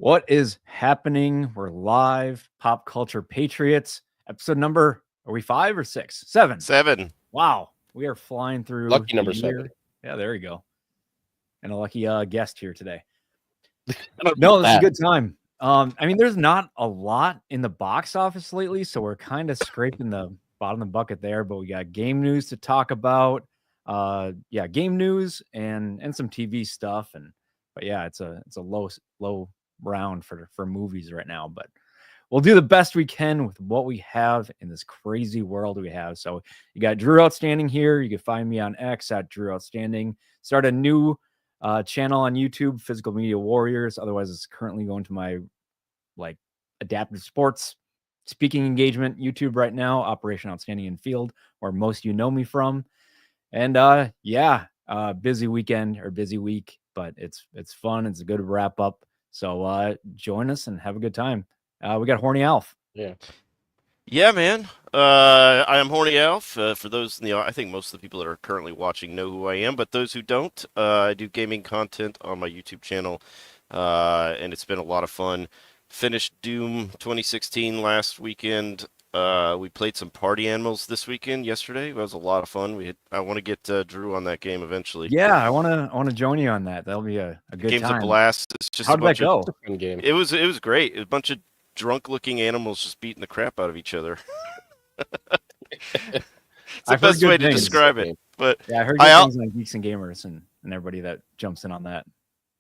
What is happening? We're live. Pop Culture Patriots. Episode number, are we 5 or 6? 7. 7. Wow. We are flying through Lucky number the year. 7. Yeah, there you go. And a lucky guest here today. I don't No, know this is a that. good time. I mean, there's not a lot in the box office lately, so we're kind of scraping the bottom of the bucket there, but we got game news to talk about. Game news and some TV stuff. But yeah, it's a low round for movies right now, but we'll do the best we can with what we have in this crazy world we have. So you got Drew Outstanding here. You can find me on X at Drew Outstanding. Start a new channel on YouTube, Physical Media Warriors. Otherwise, it's currently going to my adaptive sports speaking engagement YouTube right now, Operation Outstanding in Field, where most know me from. And busy weekend or busy week, but it's fun. It's a good wrap up. So join us and have a good time. We got Horny Alf. Yeah, man. I am Horny Alf. For those in the, I think most of the people that are currently watching know who I am, but those who don't, I do gaming content on my YouTube channel, and it's been a lot of fun. Finished Doom 2016 last weekend. We played some Party Animals this weekend. Yesterday, it was a lot of fun. I want to get Drew on that game eventually. Yeah, I want to join you on that. That'll be a good Game's time. a blast. It's just How did that go? Fun game. It was great. It was a bunch of drunk-looking animals just beating the crap out of each other. It's the best way to describe it. But yeah, I heard good things on Geeks and Gamers and everybody that jumps in on that.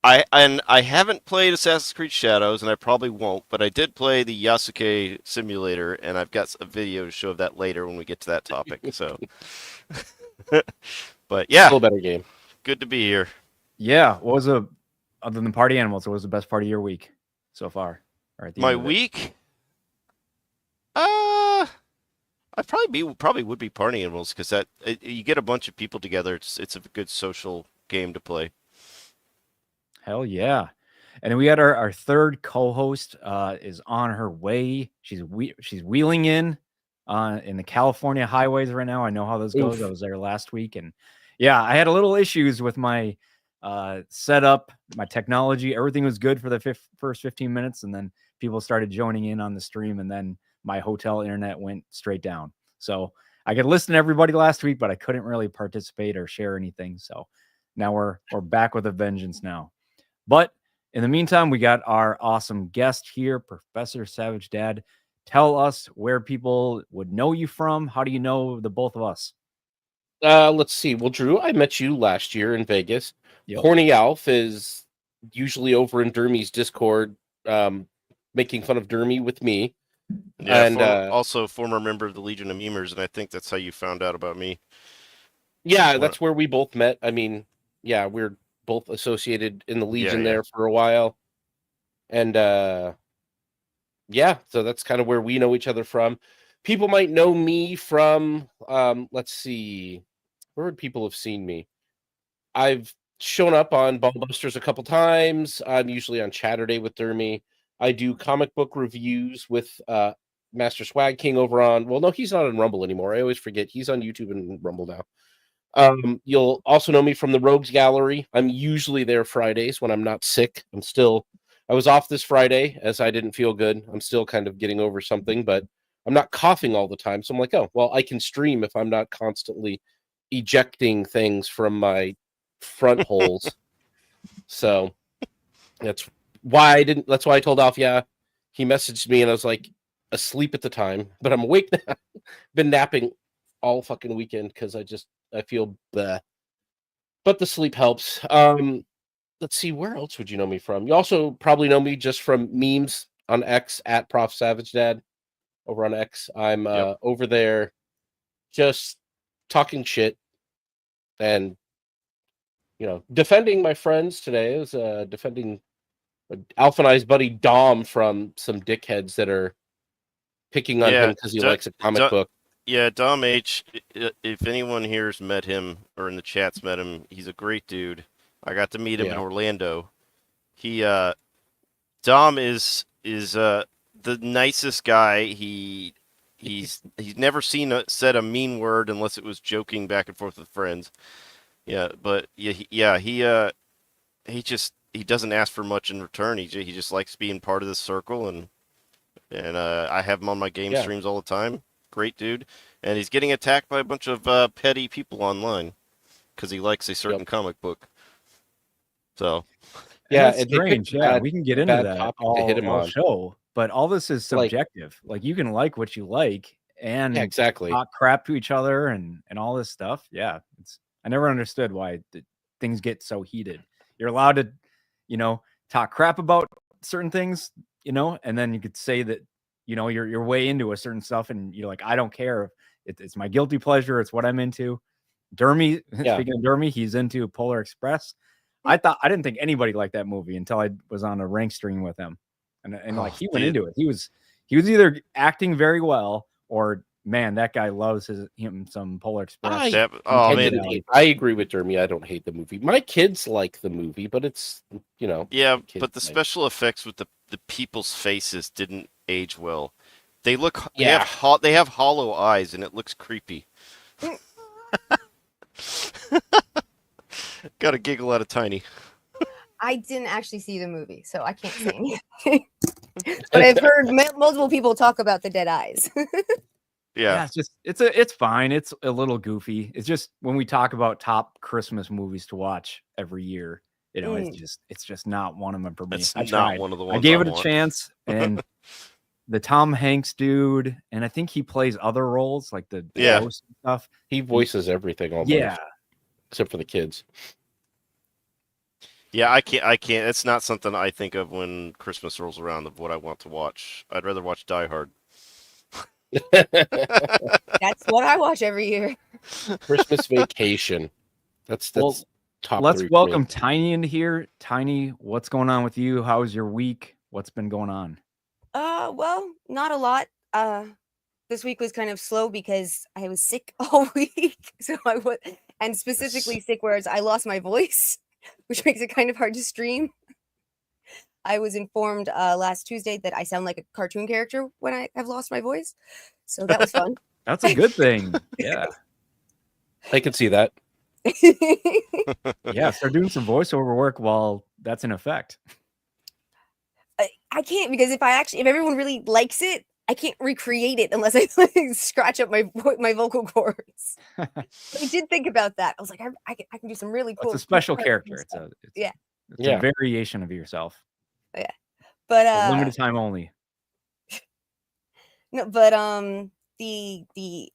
I haven't played Assassin's Creed Shadows, and I probably won't, but I did play the Yasuke simulator, and I've got a video to show of that later when we get to that topic. So, but yeah, still a better game. Good to be here. Yeah, other than Party Animals, what was the best part of your week so far? Or at the My end of week, I probably would be Party Animals because you get a bunch of people together. It's a good social game to play. Hell yeah. And then we got our third co-host is on her way. She's wheeling in the California highways right now. I know how this goes. I was there last week, and yeah, I had a little issues with my setup, my technology. Everything was good for the first 15 minutes, and then people started joining in on the stream, and then my hotel internet went straight down. So I could listen to everybody last week, but I couldn't really participate or share anything. So now we're back with a vengeance now. But in the meantime, we got our awesome guest here, Professor Savage Dad. Tell us where people would know you from. How do you know the both of us? Let's see. Well, Drew, I met you last year in Vegas. Yep. Horny Alf is usually over in Dermy's Discord, making fun of Dermy with me. Yeah, and also former member of the Legion of Memers, and I think that's how you found out about me. Yeah, that's where we both met. I mean, yeah, we're both associated in the Legion there for a while. And so that's kind of where we know each other from. People might know me from, let's see, where would people have seen me? I've shown up on Ballbusters a couple times. I'm usually on Chatterday with Dermy. I do comic book reviews with Master Swag King over on, well, no, he's not on Rumble anymore. I always forget. He's on YouTube and Rumble now. You'll also know me from the Rogues Gallery. I'm usually there Fridays when I'm not sick. I was off this Friday as I didn't feel good. I'm still kind of getting over something, but I'm not coughing all the time. So I'm like, oh, well, I can stream if I'm not constantly ejecting things from my front holes. So that's why I told Alf, yeah, he messaged me and I was like asleep at the time, but I'm awake now. Been napping all fucking weekend because I feel bleh. But the sleep helps. Let's see, where else would you know me from? You also probably know me just from memes on X at Prof Savage Dad over on X. I'm over there just talking shit and defending my friends today. I was defending Alf and I's buddy Dom from some dickheads that are picking on him because he likes a comic book. Yeah, Dom H, if anyone here's met him or in the chat's met him, he's a great dude. I got to meet him in Orlando. Dom is the nicest guy. He's never said a mean word unless it was joking back and forth with friends. Yeah, but he just doesn't ask for much in return. He just likes being part of this circle, and I have him on my game streams all the time. Great dude, and he's getting attacked by a bunch of petty people online because he likes a certain comic book. So it's strange. Yeah, we can get into that all show, but all this is subjective. Like you can like what you like and talk crap to each other and all this stuff. Yeah, I never understood why things get so heated. You're allowed to, talk crap about certain things, and then you could say that, you're way into a certain stuff, and you're like, I don't care. It's my guilty pleasure. It's what I'm into. Dermy, speaking of Dermy, he's into Polar Express. I didn't think anybody liked that movie until I was on a rank stream with him, and like he went into it. He was either acting very well or man, that guy loves him some Polar Express. I agree with Dermy. I don't hate the movie. My kids like the movie, but it's but the special effects with the people's faces didn't age well. They look they have hollow eyes and it looks creepy. Got a giggle out of Tiny. I didn't actually see the movie, so I can't say anything. But I've heard multiple people talk about the dead eyes. Yeah, it's fine. It's a little goofy. It's just when we talk about top Christmas movies to watch every year, it's just not one of them for me. It's not one of the ones I gave it a chance, and the Tom Hanks dude, and I think he plays other roles like the ghost and stuff. He voices everything almost. Yeah, except for the kids. Yeah, I can't. It's not something I think of when Christmas rolls around of what I want to watch. I'd rather watch Die Hard. That's what I watch every year. Christmas Vacation. That's top. Let's welcome Tiny in here. Tiny, what's going on with you? How's your week? What's been going on? Well, not a lot. This week was kind of slow because I was sick all week. So and specifically sick whereas I lost my voice, which makes it kind of hard to stream. I was informed last Tuesday that I sound like a cartoon character when I have lost my voice. So that was fun. That's a good thing. Yeah. I can see that. Yeah, start doing some voiceover work while that's in effect. I can't because if everyone really likes it, I can't recreate it unless I scratch up my vocal cords. I did think about that. I was like, I can do some really cool. It's a special character. It's a variation of yourself. Yeah, but limited time only. No, but the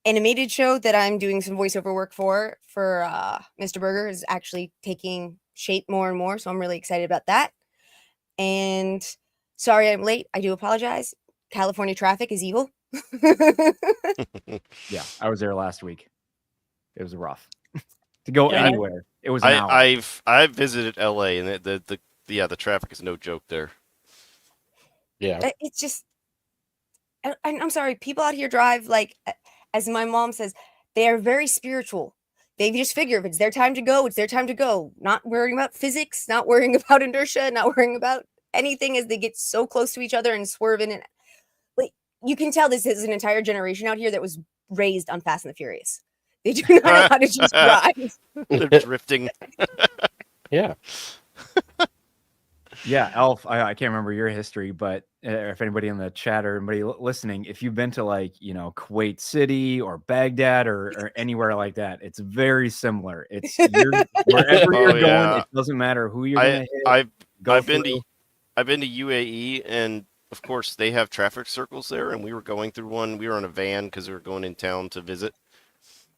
animated show that I'm doing some voiceover work for Mr. Burger is actually taking shape more and more, so I'm really excited about that. And sorry I'm late. I do apologize. California traffic is evil. Yeah, I was there last week. It was rough to go anywhere. It was an hour. I've visited LA and the traffic is no joke there. Yeah. It's just, I'm sorry, people out here drive like, as my mom says, they are very spiritual. They just figure if it's their time to go, it's their time to go. Not worrying about physics, not worrying about inertia, not worrying about anything as they get so close to each other and swerving. And like, you can tell this is an entire generation out here that was raised on Fast and the Furious. They do not know how to just drive. They're drifting. Yeah. Yeah, Alf, I can't remember your history, but if anybody in the chat or anybody listening, if you've been to like, Kuwait City or Baghdad or anywhere like that, it's very similar. It's wherever you're going, it doesn't matter who you're going to hit. I've been to UAE, and of course they have traffic circles there, and we were going through one. We were in a van because we were going in town to visit.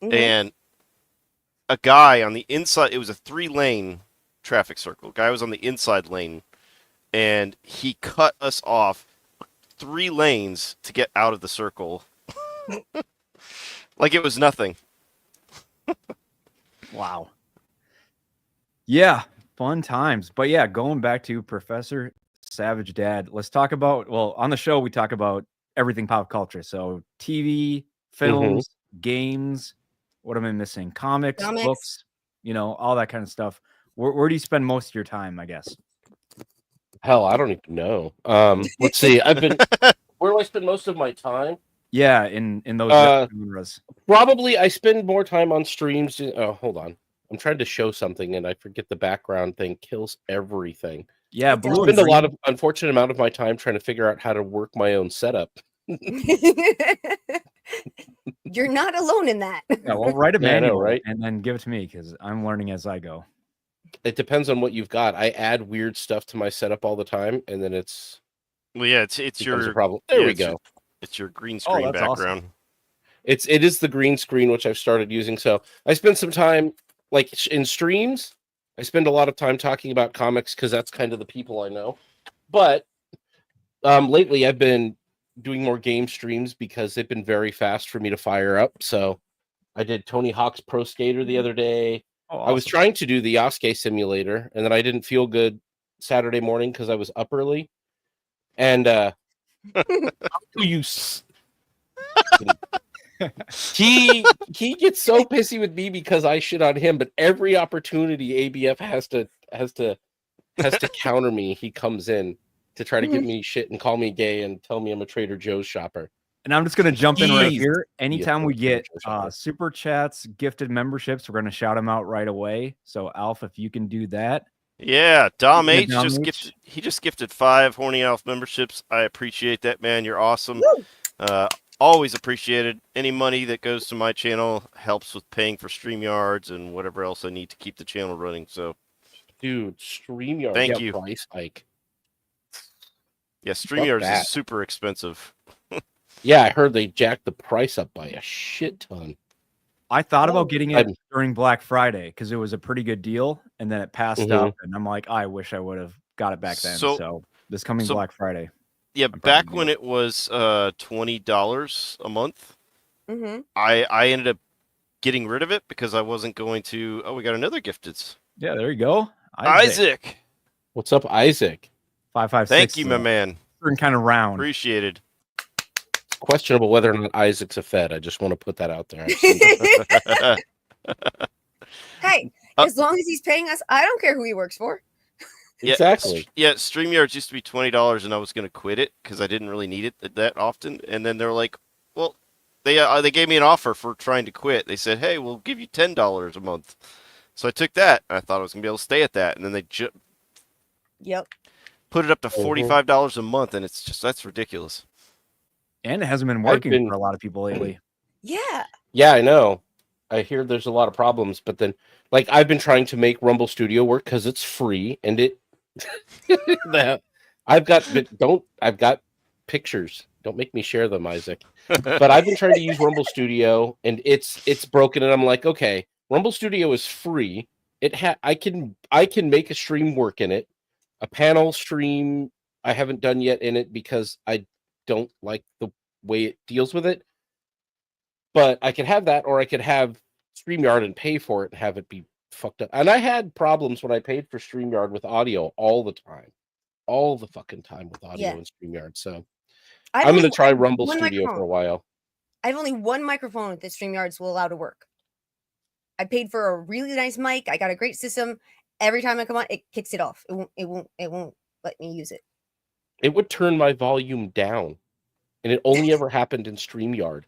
Mm-hmm. And a guy on the inside, it was a 3-lane traffic circle. Guy was on the inside lane, and he cut us off 3 lanes to get out of the circle. Like it was nothing. Wow. Yeah, fun times. But yeah, going back to Professor Savage Dad, let's talk about, on the show we talk about everything pop culture. So TV, films, games, what am I missing? Comics, books, all that kind of stuff. Where do you spend most of your time, I guess? Hell, I don't even know. Let's see. Where do I spend most of my time? Yeah, in those genres. Probably I spend more time on streams. Oh, hold on. I'm trying to show something and I forget the background thing kills everything. Yeah, It blue does. and Spend a lot green. of unfortunate amount of my time trying to figure out how to work my own setup. You're not alone in that. Yeah, well, write a Yeah, I know, manual right? and then give it to me because I'm learning as I go. It depends on what you've got. I add weird stuff to my setup all the time, and then it's Well, yeah, it's becomes your a problem. There yeah, we go. It's your green Oh, screen that's awesome. background. It is the green screen which I've started using. So I spend some time like in streams. I spend a lot of time talking about comics because that's kind of the people I know. But lately I've been doing more game streams because they've been very fast for me to fire up. So I did Tony Hawk's Pro Skater the other day. Oh, I was awesome. trying to do the Yosuke simulator, and then I didn't feel good Saturday morning because I was up early. And he gets so pissy with me because I shit on him, but every opportunity ABF has to counter me, he comes in to try to give me shit and call me gay and tell me I'm a Trader Joe's shopper. And I'm just going to jump in right Jeez. here. Anytime we get Shopper. super chats, gifted memberships, we're going to shout them out right away. So, Alf, if you can do that. Yeah, Dom Yeah, H Dom just H. gifted. He just gifted 5 Horny Alf memberships. I appreciate that, man. You're awesome. Always appreciated. Any money that goes to my channel helps with paying for StreamYards and whatever else I need to keep the channel running. So, dude, StreamYard thank you. Price hike. Yeah, StreamYards is super expensive. Yeah, I heard they jacked the price up by a shit ton. I thought about getting it during Black Friday because it was a pretty good deal, and then it passed up, and I'm like, I wish I would have got it back then. So this coming Black Friday. Yeah, back when it was $20 a month, I ended up getting rid of it because I wasn't going to. Oh, we got another gifted. Yeah, there you go, Isaac. What's up, Isaac? 556. Thank you, my man. Certain kind of round. Appreciated. It's questionable whether or not Isaac's a Fed. I just want to put that out there. Hey, as long as he's paying us, I don't care who he works for. Exactly. Yeah, StreamYards used to be $20, and I was going to quit it because I didn't really need it that often. And then they're like, "Well, they gave me an offer for trying to quit. They said, hey, we'll give you $10 a month." So I took that. And I thought I was going to be able to stay at that, and then they put it up to $45 a month, and it's just that's ridiculous. And it hasn't been working for a lot of people lately. Yeah. Yeah, I know. I hear there's a lot of problems, but then, like, I've been trying to make Rumble Studio work because it's free, and it. I've got pictures. Don't make me share them, Isaac. But I've been trying to use Rumble Studio, and it's broken, and I'm like, okay, Rumble Studio is free. I can make a stream work in it. A panel stream I haven't done yet in it because I don't like the way it deals with it. But I could have that, or I could have StreamYard and pay for it and have it be fucked up. And I had problems when I paid for StreamYard with audio all the fucking time with audio and StreamYard. So I'm going to try Rumble Studio for a while. I have only one microphone that StreamYards will allow to work. I paid for a really nice mic. I got a great system. Every time I come on, it kicks it off. It won't let me use it. It would turn my volume down, and it only ever happened in StreamYard.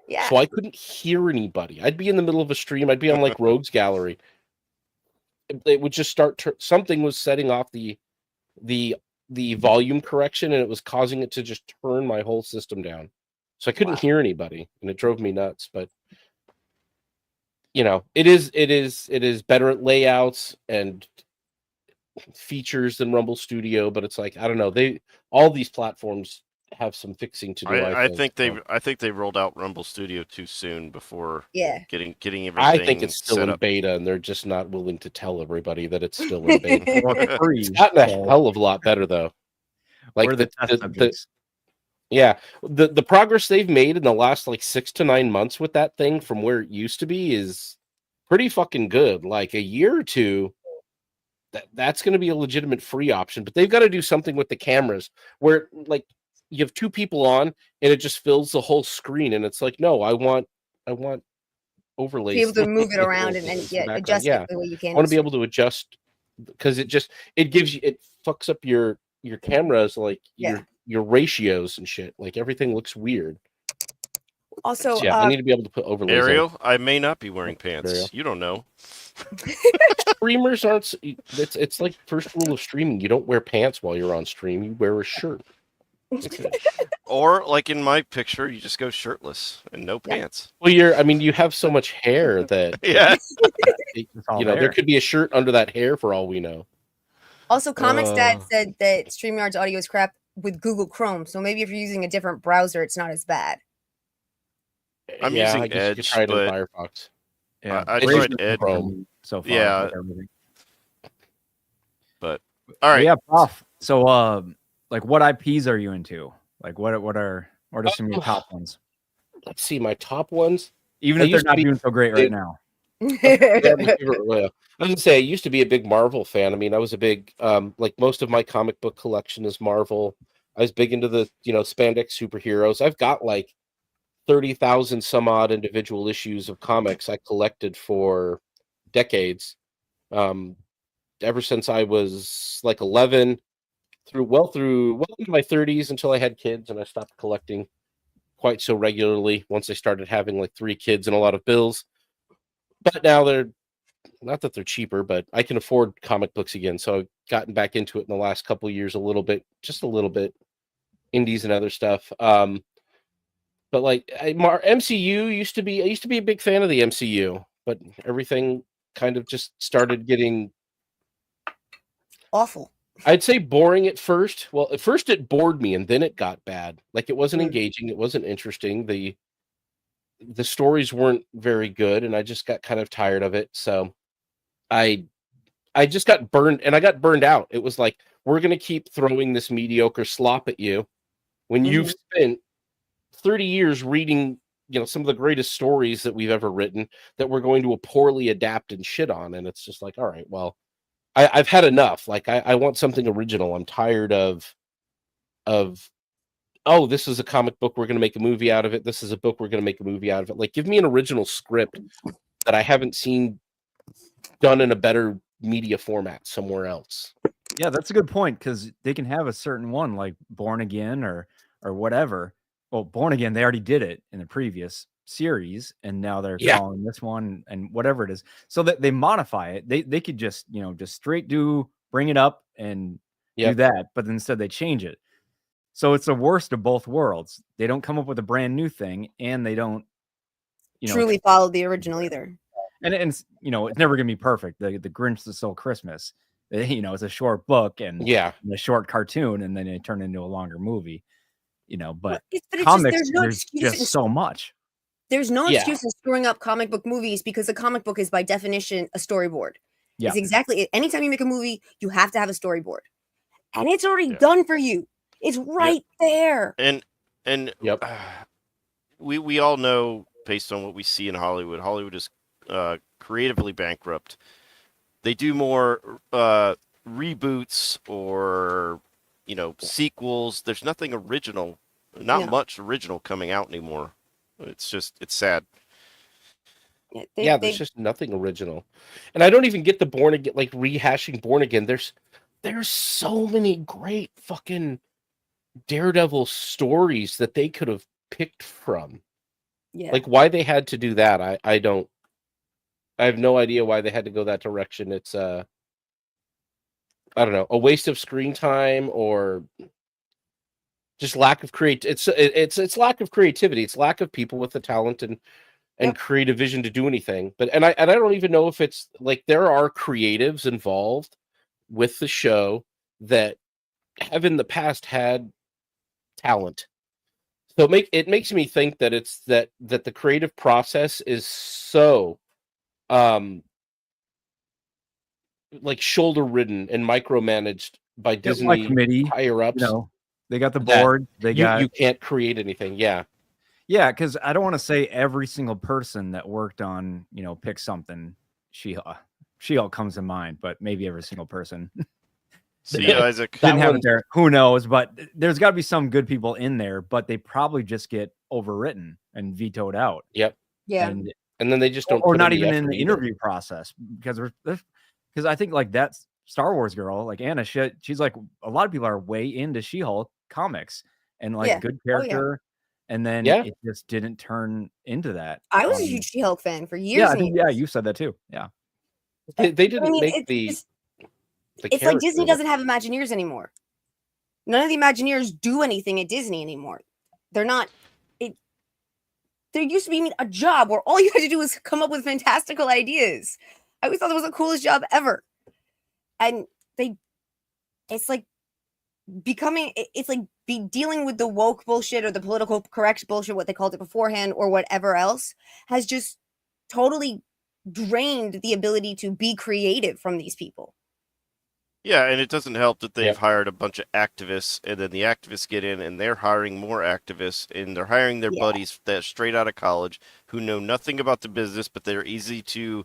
Yeah. So I couldn't hear anybody. I'd be in the middle of a stream. I'd be on like Rogue's Gallery. It would just start. Something was setting off the volume correction, and it was causing it to just turn my whole system down. So I couldn't hear anybody, and it drove me nuts. But you know, it is better at layouts and features than Rumble Studio. But it's like, I don't know. All these platforms have some fixing to do. I think they rolled out Rumble Studio too soon before getting everything. I think it's still in up. beta, and they're just not willing to tell everybody that it's still in beta. It's gotten a hell of a lot better though. Like the progress they've made in the last like 6 to 9 months with that thing from where it used to be is pretty fucking good. Like a year or two, that's going to be a legitimate free option, but they've got to do something with the cameras where like you have 2 people on and it just fills the whole screen, and it's like, no, I want overlays. Be able to move it around and adjust it the way you can. I want to be able to adjust because it fucks up your cameras, like your ratios and shit. Like everything looks weird. Also, yeah, I need to be able to put overlays. Ariel, I may not be wearing pants. Ariel. You don't know. Streamers aren't. It's like first rule of streaming. You don't wear pants while you're on stream. You wear a shirt. Or like in my picture, you just go shirtless and no pants. Well, you have so much hair that yeah, there could be a shirt under that hair for all we know. Also, Comics Dad said that StreamYard's audio is crap with Google Chrome, so maybe if you're using a different browser, it's not as bad. I'm using Edge, you try it in Firefox. Yeah, I tried Edge Chrome so far. Yeah, but all right, yeah, Prof. So, like, what IPs are you into? Like, what are some of your top ones? Let's see, my top ones. Even if they're not doing so great right now. I was gonna say I used to be a big Marvel fan. I mean, I was a big like most of my comic book collection is Marvel. I was big into the spandex superheroes. I've got like 30,000 some odd individual issues of comics I collected for decades. Ever since I was like 11 through into my 30s until I had kids, and I stopped collecting quite so regularly once I started having like 3 kids and a lot of bills. But now they're not that they're cheaper, but I can afford comic books again. So I've gotten back into it in the last couple of years just a little bit, indies and other stuff. But like MCU I used to be a big fan of the MCU, but everything kind of just started getting awful. I'd say boring at first. Well, at first it bored me, and then it got bad. Like it wasn't engaging, it wasn't interesting. The stories weren't very good, and I just got kind of tired of it. So I just got burned, and I got burned out. It was like, we're going to keep throwing this mediocre slop at you when you've spent 30 years reading, some of the greatest stories that we've ever written that we're going to poorly adapt and shit on. And it's just like, all right, well, I've had enough. Like I want something original. I'm tired of, oh, this is a comic book, we're going to make a movie out of it. This is a book, we're going to make a movie out of it. Like, give me an original script that I haven't seen done in a better media format somewhere else. Yeah, that's a good point, because they can have a certain one like Born Again or whatever. Well, Born Again, they already did it in the previous series, and now they're calling this one and whatever it is. So that they modify it. They could just just straight bring it up and do that, but instead they change it. So it's the worst of both worlds. They don't come up with a brand new thing, and they don't truly follow the original either. And it's never gonna be perfect. The Grinch That Stole Christmas, it's a short book and a short cartoon, and then it turned into a longer movie. But comics, there's just so much. There's no excuse in screwing up comic book movies, because a comic book is by definition a storyboard. Yeah. It's exactly, anytime you make a movie, you have to have a storyboard, and it's already done for you. It's right there. And we all know, based on what we see in Hollywood is creatively bankrupt. They do more reboots or sequels. There's nothing original, not much original coming out anymore. It's sad. There's just nothing original. And I don't even get the Born Again, like rehashing Born Again. There's so many great fucking Daredevil stories that they could have picked from. Yeah. Like, why they had to do that, I have no idea why they had to go that direction. It's I don't know, a waste of screen time, or just lack of it's lack of creativity. It's lack of people with the talent and creative vision to do anything. But I don't even know if it's like, there are creatives involved with the show that have in the past had talent. So it makes me think that it's that the creative process is so like shoulder ridden and micromanaged by Disney committee higher ups. They got the board. You can't create anything. Yeah, because I don't want to say every single person that worked on Pick Something She-Hulk comes to mind, but maybe every single person. See, Isaac didn't have it there. Who knows? But there's got to be some good people in there, but they probably just get overwritten and vetoed out. Yep. Yeah. And then they just don't, or not even in the interview process, because I think like that Star Wars girl, like Anna, she's like, a lot of people are way into She-Hulk comics and like good character, and then Yeah. it just didn't turn into that. I was a huge She-Hulk fan for years. Yeah, I and think, years. you said that too. Yeah. They didn't I mean, make the it's like Disney doesn't have Imagineers anymore. None of the Imagineers do anything at Disney anymore. They're not. There used to be a job where all you had to do was come up with fantastical ideas. I always thought that was the coolest job ever. And it's like becoming, it's like dealing with the woke bullshit or the political correct bullshit, what they called it beforehand, or whatever else, has just totally drained the ability to be creative from these people. Yeah, and it doesn't help that they've hired a bunch of activists, and then the activists get in, and they're hiring more activists, and they're hiring their buddies that are straight out of college who know nothing about the business, but they're easy to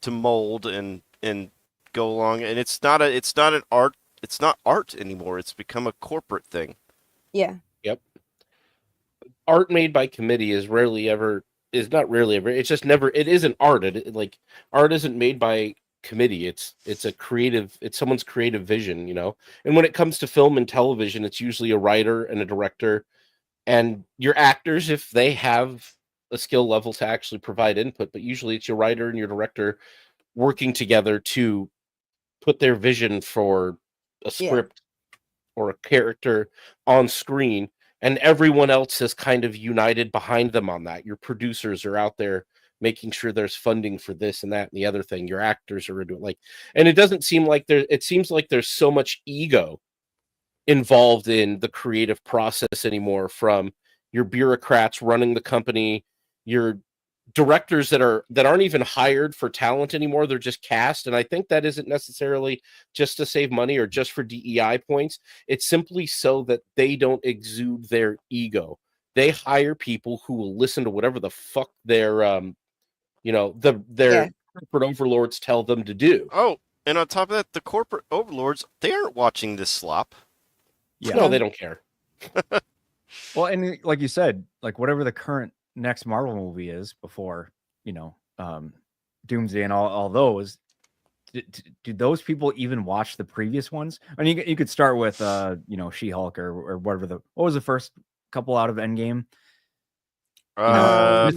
mold and go along. And it's not art anymore. It's become a corporate thing. Yeah. Yep. Art made by committee is not rarely ever. It's just never. It isn't art. Art isn't made by committee. It's someone's creative vision, And when it comes to film and television, it's usually a writer and a director and your actors if they have a skill level to actually provide input, but usually it's your writer and your director working together to put their vision for a script or a character on screen, and everyone else is kind of united behind them on that. Your producers are out there making sure there's funding for this and that and the other thing. Your actors are doing and it doesn't seem like it seems like there's so much ego involved in the creative process anymore, from your bureaucrats running the company, your directors that aren't even hired for talent anymore. They're just cast. And I think that isn't necessarily just to save money or just for DEI points. It's simply so that they don't exude their ego. They hire people who will listen to whatever the fuck their corporate overlords tell them to do. Oh, and on top of that, the corporate overlords, they aren't watching this slop. Yeah. No, they don't care. Well, and like you said, like whatever the current next Marvel movie is before, Doomsday and all those, do those people even watch the previous ones? I mean, you could start with, She-Hulk or whatever what was the first couple out of Endgame?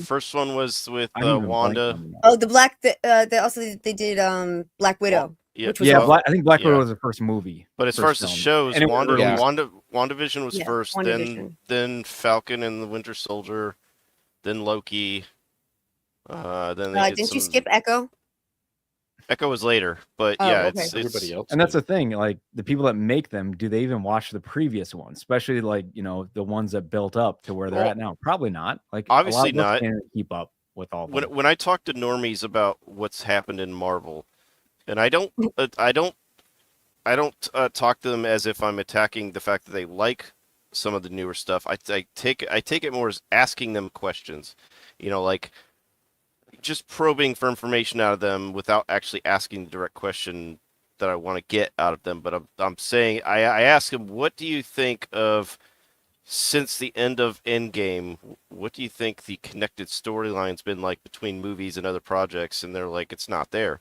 First one was with Wanda. Oh, the Black. They did Black Widow. Well, I think Black Widow was the first movie. But as far as the shows, WandaVision was first, WandaVision. then Falcon and the Winter Soldier, then Loki. Then didn't you skip Echo? Echo was later, but it's everybody else. And that's the thing, like the people that make them, do they even watch the previous ones? Especially the ones that built up to where they're at now. Probably not. Like obviously not. Can't keep up with all. When I talk to normies about what's happened in Marvel, and I don't talk to them as if I'm attacking the fact that they like some of the newer stuff. I take it more as asking them questions, like just probing for information out of them without actually asking the direct question that I want to get out of them. But I'm saying I ask them, what do you think of, since the end of Endgame, what do you think the connected storyline's been like between movies and other projects? And they're like, it's not there.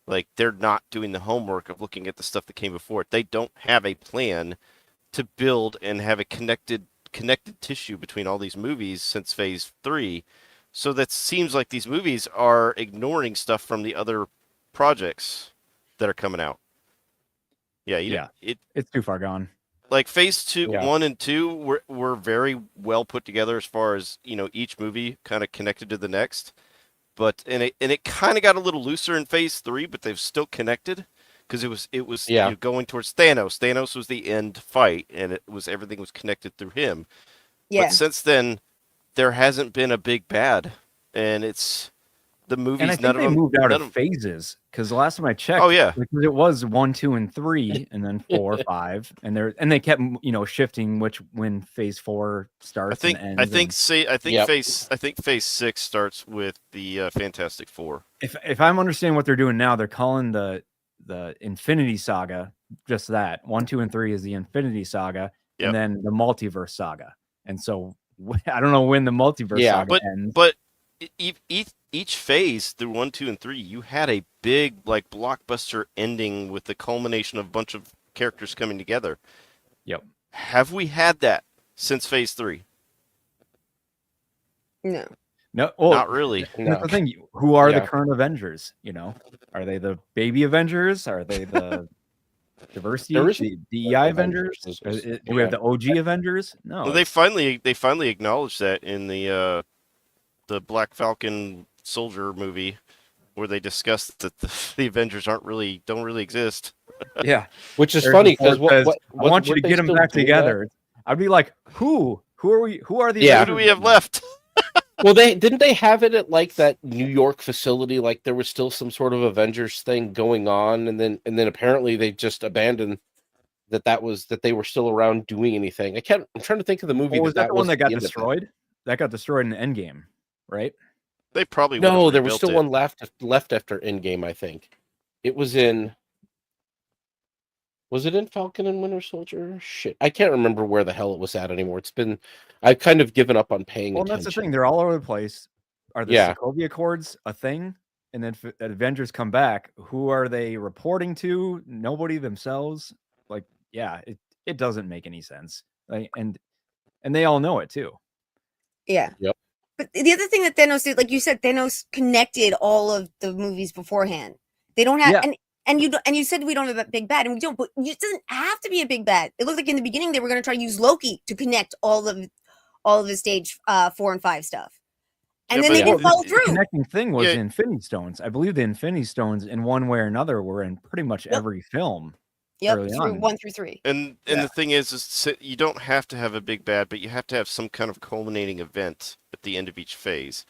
Like, they're not doing the homework of looking at the stuff that came before it. They don't have a plan to build and have a connected tissue between all these movies since Phase 3. So that seems like these movies are ignoring stuff from the other projects that are coming out. It's too far gone. Like Phase 1 and 2 were very well put together as far as, each movie kind of connected to the next. But and it kind of got a little looser in Phase 3, but they've still connected because it was going towards Thanos. Thanos was the end fight, and everything was connected through him. Yeah. But since then, there hasn't been a big bad, and it's the movies. And I think they moved out of phases, because the last time I checked, because it was 1, 2, and 3, and then 4, 5, and they kept shifting when Phase 4 starts. I think Phase 6 starts with the Fantastic Four. If I'm understanding what they're doing now, they're calling the Infinity Saga just that. 1, 2, and 3 is the Infinity Saga, and then the Multiverse Saga. And so I don't know when the Multiverse Saga ends. But each phase through 1, 2, and 3, you had a big blockbuster ending with the culmination of a bunch of characters coming together. Yep. Have we had that since Phase 3? No. No, well, Not really. that's the thing. Who are the current Avengers? You know, are they the baby Avengers? Are they the diversity, the DEI Avengers? Do we have the OG Avengers? No. Well, they finally acknowledged that in the Black Falcon Soldier movie, where they discussed that the Avengers don't really exist. Yeah, which is funny because I want you to get them back together. I'd be like, who are we? Who are these? Yeah. Who do we have left? Well, didn't they have it at like that New York facility? Like there was still some sort of Avengers thing going on, and then apparently they just abandoned that they were still around doing anything. I'm trying to think of the movie. Was that the one that got destroyed? That got destroyed in Endgame, right? They probably no. There was still one left after Endgame. I think it was in. Was it in Falcon and Winter Soldier? Shit, I can't remember where the hell it was at anymore. I've kind of given up on paying attention. Well, that's the thing. They're all over the place. Are the Sokovia Accords a thing? And then if Avengers come back, who are they reporting to? Nobody themselves. Like, yeah, it doesn't make any sense. Like, and they all know it too. Yeah. Yep. But the other thing that Thanos did, like you said, Thanos connected all of the movies beforehand. They don't have and you said we don't have a big bad, and we don't, but it doesn't have to be a big bad. It looked like in the beginning they were going to try to use Loki to connect all of the stage 4 and 5 stuff. And then they didn't follow through. The connecting thing was the Infinity Stones. I believe the Infinity Stones, in one way or another, were in pretty much every film. Yep, through 1 through 3. And the thing is you don't have to have a big bad, but you have to have some kind of culminating event at the end of each phase.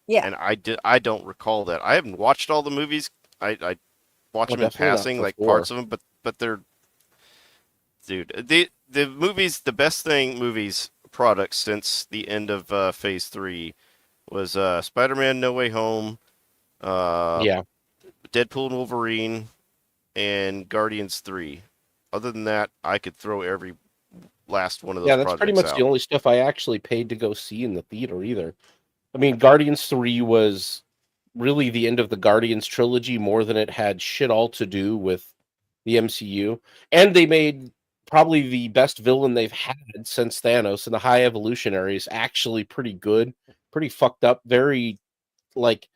Yeah. And I don't recall that. I haven't watched all the movies. I watch them in passing, like parts of them, but they're, dude, the movies, the best movies products since the end of Phase 3 was Spider-Man No Way Home, Deadpool and Wolverine, and Guardians 3. Other than that, I could throw every last one of those. Yeah, that's pretty much the only stuff I actually paid to go see in the theater either. I mean, Guardians 3 was really the end of the Guardians trilogy more than it had shit all to do with the MCU. And they made probably the best villain they've had since Thanos, and the High Evolutionaries, actually pretty good, pretty fucked up, very, like,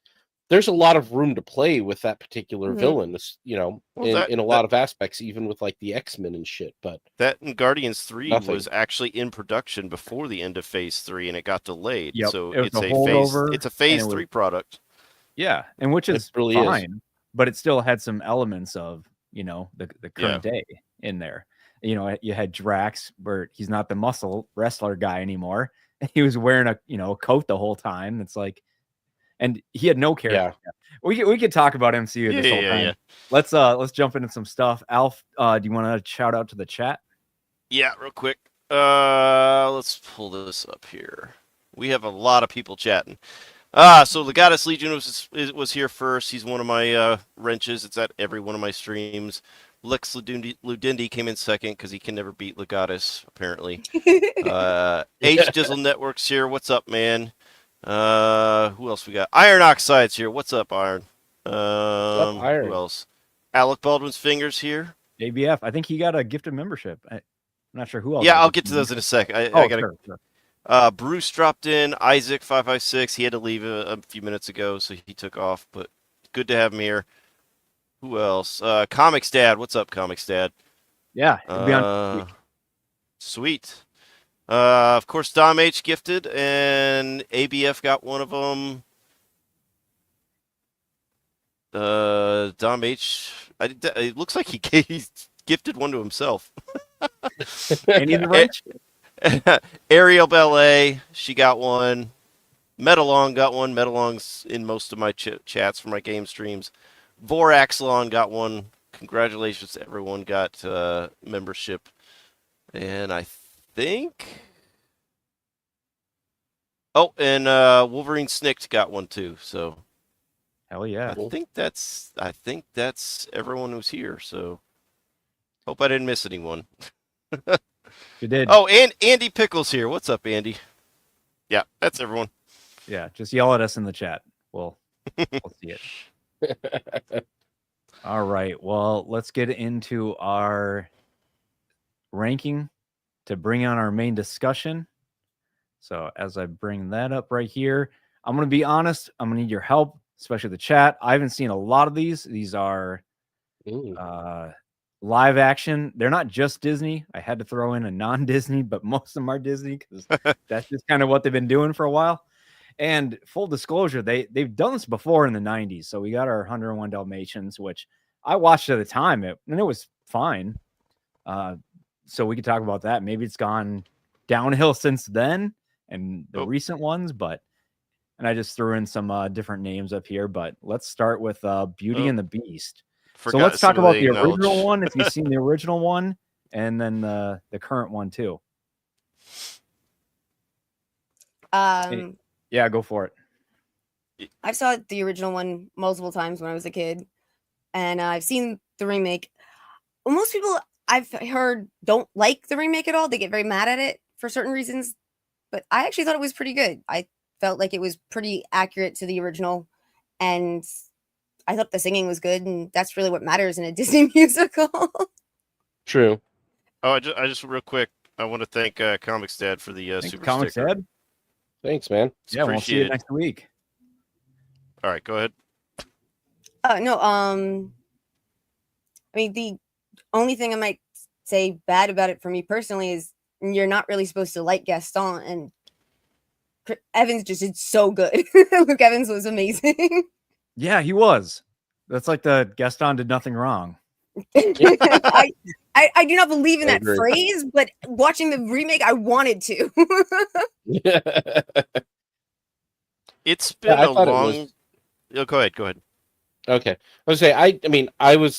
there's a lot of room to play with that particular villain, you know, in a lot of aspects, even with like the X-Men and shit. But that in Guardians 3 was actually in production before the end of Phase 3, and it got delayed. Yep. So it's a Phase 3 product. Yeah, and which is really fine, but it still had some elements of, you know, the current day in there. You know, you had Drax, where he's not the muscle wrestler guy anymore. He was wearing a coat the whole time. It's like, and he had no character. Yeah. We could talk about MCU this whole time. Yeah. Let's jump into some stuff. Alf, do you want to shout out to the chat? Yeah, real quick. Let's pull this up here. We have a lot of people chatting. So the Goddess Legion was here first. He's one of my wrenches. It's at every one of my streams. Lex Ludindi came in second because he can never beat Legatus, apparently. H Dizzle Networks here. What's up, man? Who else we got? Iron Oxide's here. What's up, Iron? Iron? Who else? Alec Baldwin's Fingers here. ABF. I think he got a gifted membership. I'm not sure who else. Yeah, I'll get to those in a sec. I got sure. Bruce dropped in. Isaac 556. He had to leave a few minutes ago, so he took off. But good to have him here. Who else? Comics Dad. What's up, Comics Dad? Yeah. He'll be on. Sweet. Of course, Dom H gifted, and ABF got one of them. Dom H. It looks like he gifted one to himself. Any of the ranch? Ariel Ballet, she got one. Metalong got one. Metalong's in most of my chats for my game streams. Voraxlon got one. Congratulations to everyone got membership. And I think... Oh, and Wolverine Snicked got one too, so... Hell yeah. I think that's everyone who's here, so... Hope I didn't miss anyone. You did. Oh, and Andy Pickles here. What's up, Andy? Yeah, that's everyone. Yeah, just yell at us in the chat. We'll see it. All right. Well, let's get into our ranking to bring on our main discussion. So as I bring that up right here, I'm going to be honest. I'm going to need your help, especially the chat. I haven't seen a lot of these. These are live action. They're not just Disney. I had to throw in a non-Disney, but most of them are Disney because that's just kind of what they've been doing for a while. And full disclosure, they've done this before in the 90s. So we got our 101 Dalmatians, which I watched at the time, and it was fine. So we could talk about that. Maybe it's gone downhill since then and the recent ones, and I just threw in some different names up here, but let's start with Beauty and the Beast. So let's talk about the original one, if you've seen the original one, and then the current one too. Yeah, go for it. I've saw the original one multiple times when I was a kid, and I've seen the remake. Most people I've heard don't like the remake at all. They get very mad at it for certain reasons, but I actually thought it was pretty good. I felt like it was pretty accurate to the original, and I thought the singing was good, and that's really what matters in a Disney musical. True. Oh, I just real quick, I want to thank Comics Dad for the super Comics sticker. Dad. Thanks, man. Yeah, we'll see you next week. All right, go ahead. No, I mean, the only thing I might say bad about it for me personally is you're not really supposed to like Gaston, and Evans just did so good. Luke Evans was amazing. Yeah, he was. That's like the Gaston did nothing wrong. I do not believe in that phrase, but watching the remake, I wanted to. It's been a long. Oh, go ahead. Okay, I was say I mean I'm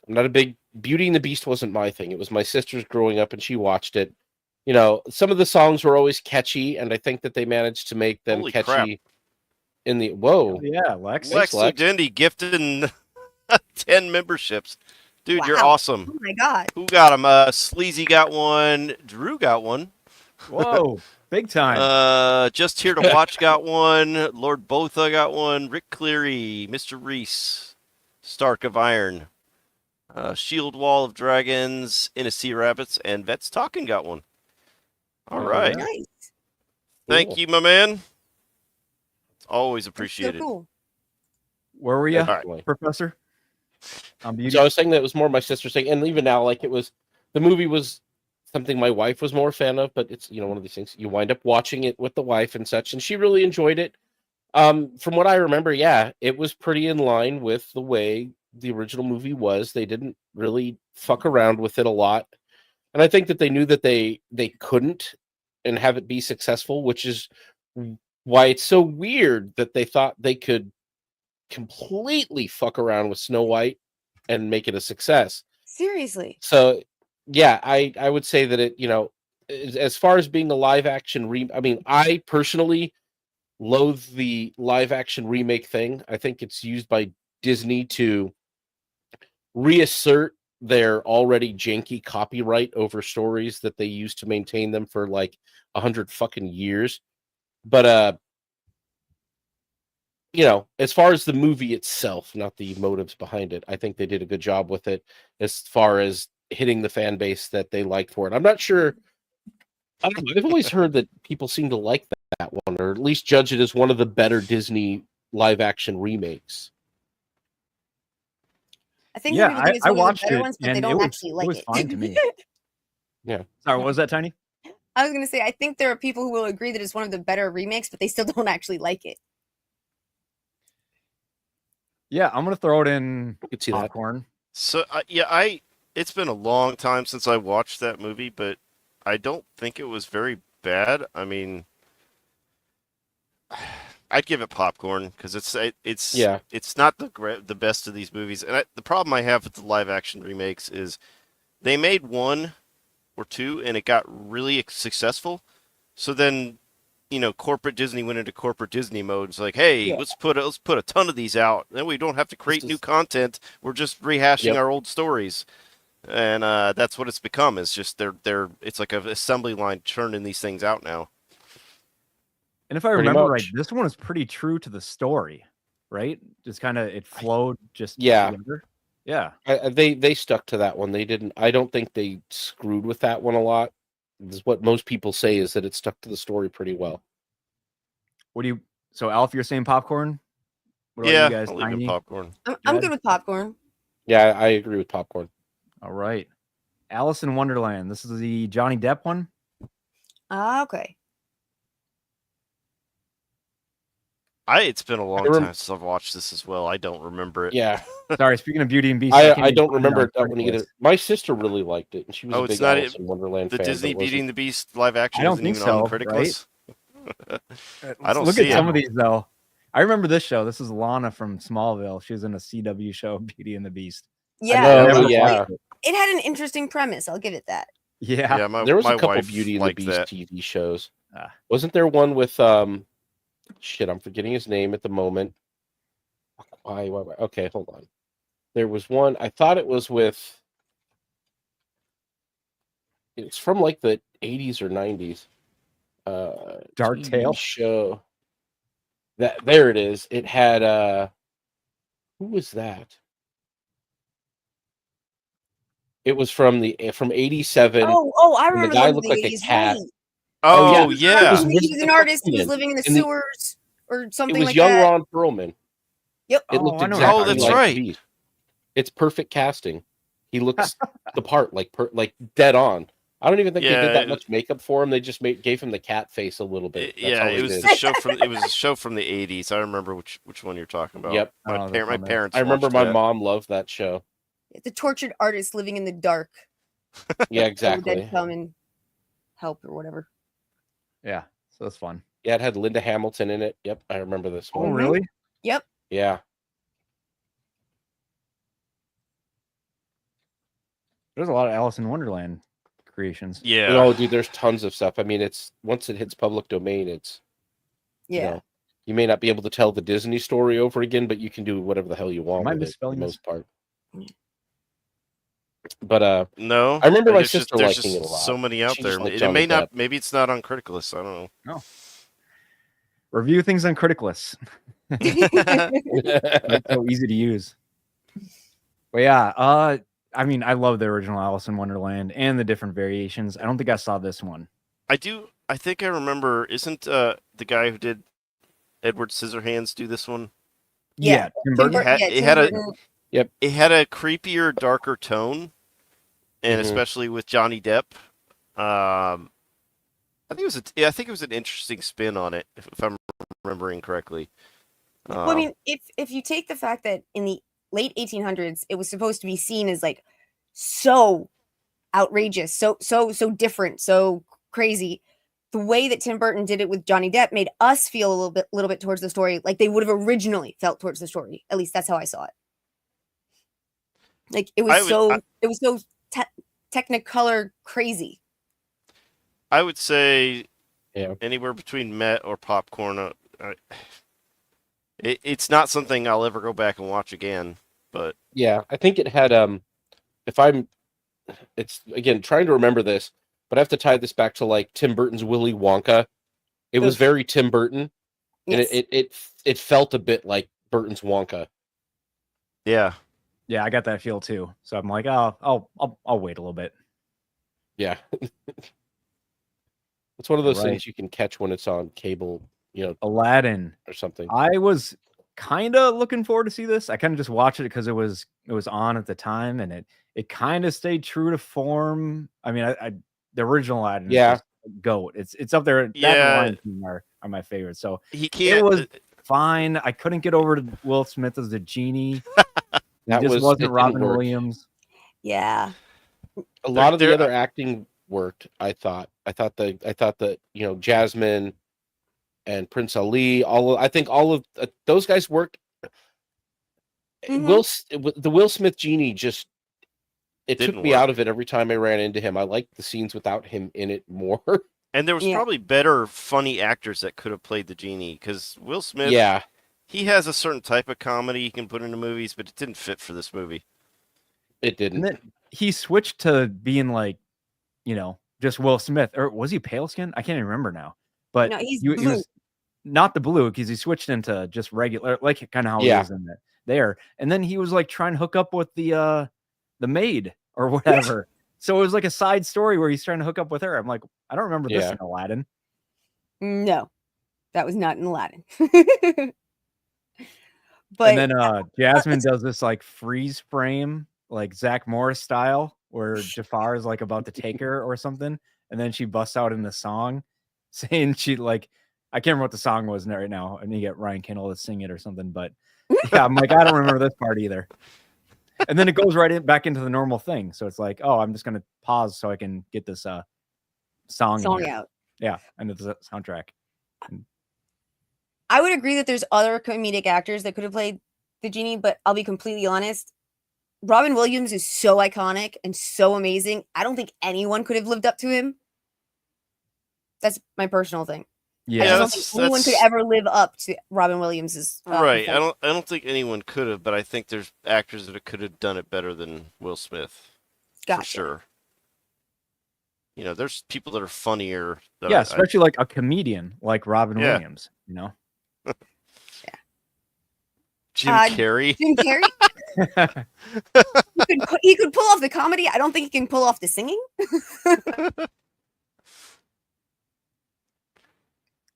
not a big Beauty and the Beast wasn't my thing. It was my sister's growing up, and she watched it. You know, some of the songs were always catchy, and I think that they managed to make them catchy. Crap. In the yeah, Lex Dendy gifted 10 memberships. Dude, You're awesome. Oh my god. Who got them? Sleazy got one. Drew got one. Whoa, big time. Just Here to Watch got one. Lord Botha got one. Rick Cleary, Mr. Reese, Stark of Iron, Shield Wall of Dragons, Sea Rabbits, and Vets Talking got one. All right. Nice. Thank you, my man. It's always appreciated. So cool. Where were you, Professor? So I was saying that it was more my sister's thing, and even now, like the movie was something my wife was more a fan of, but it's one of these things you wind up watching it with the wife and such, and she really enjoyed it. From what I remember, yeah, it was pretty in line with the way the original movie was. They didn't really fuck around with it a lot, and I think that they knew that they couldn't and have it be successful, which is why it's so weird that they thought they could completely fuck around with Snow White and make it a success. Seriously. So yeah, I would say that it, as far as being a live action I mean, I personally loathe the live action remake thing. I think it's used by Disney to reassert their already janky copyright over stories that they used to maintain them for like 100 fucking years. But as far as the movie itself, not the motives behind it, I think they did a good job with it as far as hitting the fan base that they liked for it. I'm not sure. I've always heard that people seem to like that one, or at least judge it as one of the better Disney live action remakes. I think I watched it, ones, but they don't actually like it. It was fine to me. Yeah. Sorry, what was that, Tiny? I was going to say, I think there are people who will agree that it's one of the better remakes, but they still don't actually like it. Yeah, I'm going to throw it in popcorn. So, it's been a long time since I watched that movie, but I don't think it was very bad. I mean, I'd give it popcorn because it's not the best of these movies. And the problem I have with the live action remakes is they made one or two and it got really successful. So then, corporate Disney went into corporate Disney mode. It's like, hey, let's put a ton of these out. Then we don't have to create new content. We're just rehashing our old stories. And that's what it's become. It's just it's like an assembly line churning these things out now. And if I remember right, this one is pretty true to the story, right? Just kind of it flowed together. Yeah. They stuck to that one. They didn't. I don't think they screwed with that one a lot. This is what most people say, is that it stuck to the story pretty well. So Alf, you're saying popcorn? What about Yeah, you guys? I'll leave it popcorn. I'm good with popcorn. Yeah, I agree with popcorn. All right. Alice in Wonderland. This is the Johnny Depp one. Okay. It's been a long time since I've watched this as well. I don't remember it. Yeah. Sorry, speaking of Beauty and Beast, I don't remember that one either. My sister really liked it, and she was a big Alice in Wonderland fan. The Disney Beauty and the Beast live action I don't isn't think even on the so, critic right? list. I don't Look see at some it. of these though. I remember this show. This is Lana from Smallville. She was in a CW show, Beauty and the Beast. Yeah. Yeah. It had an interesting premise. I'll give it that. Yeah. There was a couple wife Beauty and the liked Beast that. TV shows. Wasn't there one with shit, I'm forgetting his name at the moment. Why? Okay, hold on. There was one, I thought it was with, it's from like the 80s or 90s. Dark TV Tale show. There it is. It had who was that? It was from 87. Oh, I remember. And the guy looked like a cat. Right. Oh, He yeah. was an artist who was living in the sewers or something like that. It was young Ron Perlman. Yep. It looked exactly Oh, that's like right. the Beast. It's perfect casting. He looks the part, like dead on. I don't even think they did that much makeup for him. They just gave him the cat face a little bit. It was a show from the 80s. I remember which one you're talking about. Yep. My parents. I remember my that. mom loved that show. It's a tortured artist living in the dark. Yeah, exactly. Dead come and help or whatever. Yeah, so that's fun. Yeah, it had Linda Hamilton in it. Yep, I remember this one. Oh, really? Yep. Yeah. There's a lot of Alice in Wonderland creations. Yeah. Oh, dude, there's tons of stuff. I mean, it's once it hits public domain, it's you may not be able to tell the Disney story over again, but you can do whatever the hell you want with it for the most part. But no, I remember my sister liking it a lot. So many out there. It may not. Maybe it's not on critic list. I don't know. No. Review things on critic lists. It's so easy to use. But yeah, I mean, I love the original Alice in Wonderland and the different variations. I don't think I saw this one. I do. I think I remember. Isn't the guy who did Edward Scissorhands do this one? Yeah, Tim Burton. It had a creepier, darker tone, and especially with Johnny Depp. I think it was an interesting spin on it, if I'm remembering correctly. Well, I mean, if you take the fact that in the late 1800s, it was supposed to be seen as like so outrageous, so different, so crazy. The way that Tim Burton did it with Johnny Depp made us feel a little bit towards the story like they would have originally felt towards the story. At least that's how I saw it. Like it was so Technicolor crazy. I would say anywhere between Met or Popcorn. It's not something I'll ever go back and watch again. But yeah, I think it had it's again trying to remember this, but I have to tie this back to like Tim Burton's Willy Wonka. It was very Tim Burton, and it felt a bit like Burton's Wonka. Yeah, I got that feel too. So I'm like, I'll wait a little bit. Yeah, it's one of those things you can catch when it's on cable. Aladdin or something. I was kind of looking forward to see this. I kind of just watched it because it was on at the time, and it kind of stayed true to form. I mean, the original Aladdin, is GOAT. It's up there. Yeah, that and Lion King are my favorites. So it was fine. I couldn't get over to Will Smith as the genie. That wasn't Robin Williams. Yeah, a lot of the other acting worked. I thought that Jasmine and Prince Ali, I think all of those guys worked. The Will Smith genie just took me out of it every time I ran into him. I liked the scenes without him in it more. And there was probably better funny actors that could have played the genie, because Will Smith, he has a certain type of comedy he can put into movies, but it didn't fit for this movie. It didn't. And then he switched to being like, just Will Smith, or was he pale skin? I can't even remember now. But no, he was not the blue, because he switched into just regular, like kind of how he is in there. And then he was like trying to hook up with the maid or whatever. So it was like a side story where he's trying to hook up with her. I'm like, I don't remember this in Aladdin. No, that was not in Aladdin. But and then Jasmine does this like freeze frame, like Zach Morris style, where Jafar is like about to take her or something, and then she busts out in the song, saying she like, I can't remember what the song was right now. I need to get Ryan Kendall to sing it or something. But yeah, I'm like, I don't remember this part either. And then it goes back into the normal thing. So it's like, oh, I'm just gonna pause so I can get this song out. Yeah, into the soundtrack. I would agree that there's other comedic actors that could have played the genie, but I'll be completely honest. Robin Williams is so iconic and so amazing. I don't think anyone could have lived up to him. That's my personal thing. Yeah, I don't think anyone could ever live up to Robin Williams's right. I don't think anyone could have, but I think there's actors that could have done it better than Will Smith. Gotcha. For sure. You know, there's people that are funnier. Yeah, especially like a comedian like Robin Williams. You know. Jim Carrey. Jim Carrey. he could pull off the comedy. I don't think he can pull off the singing.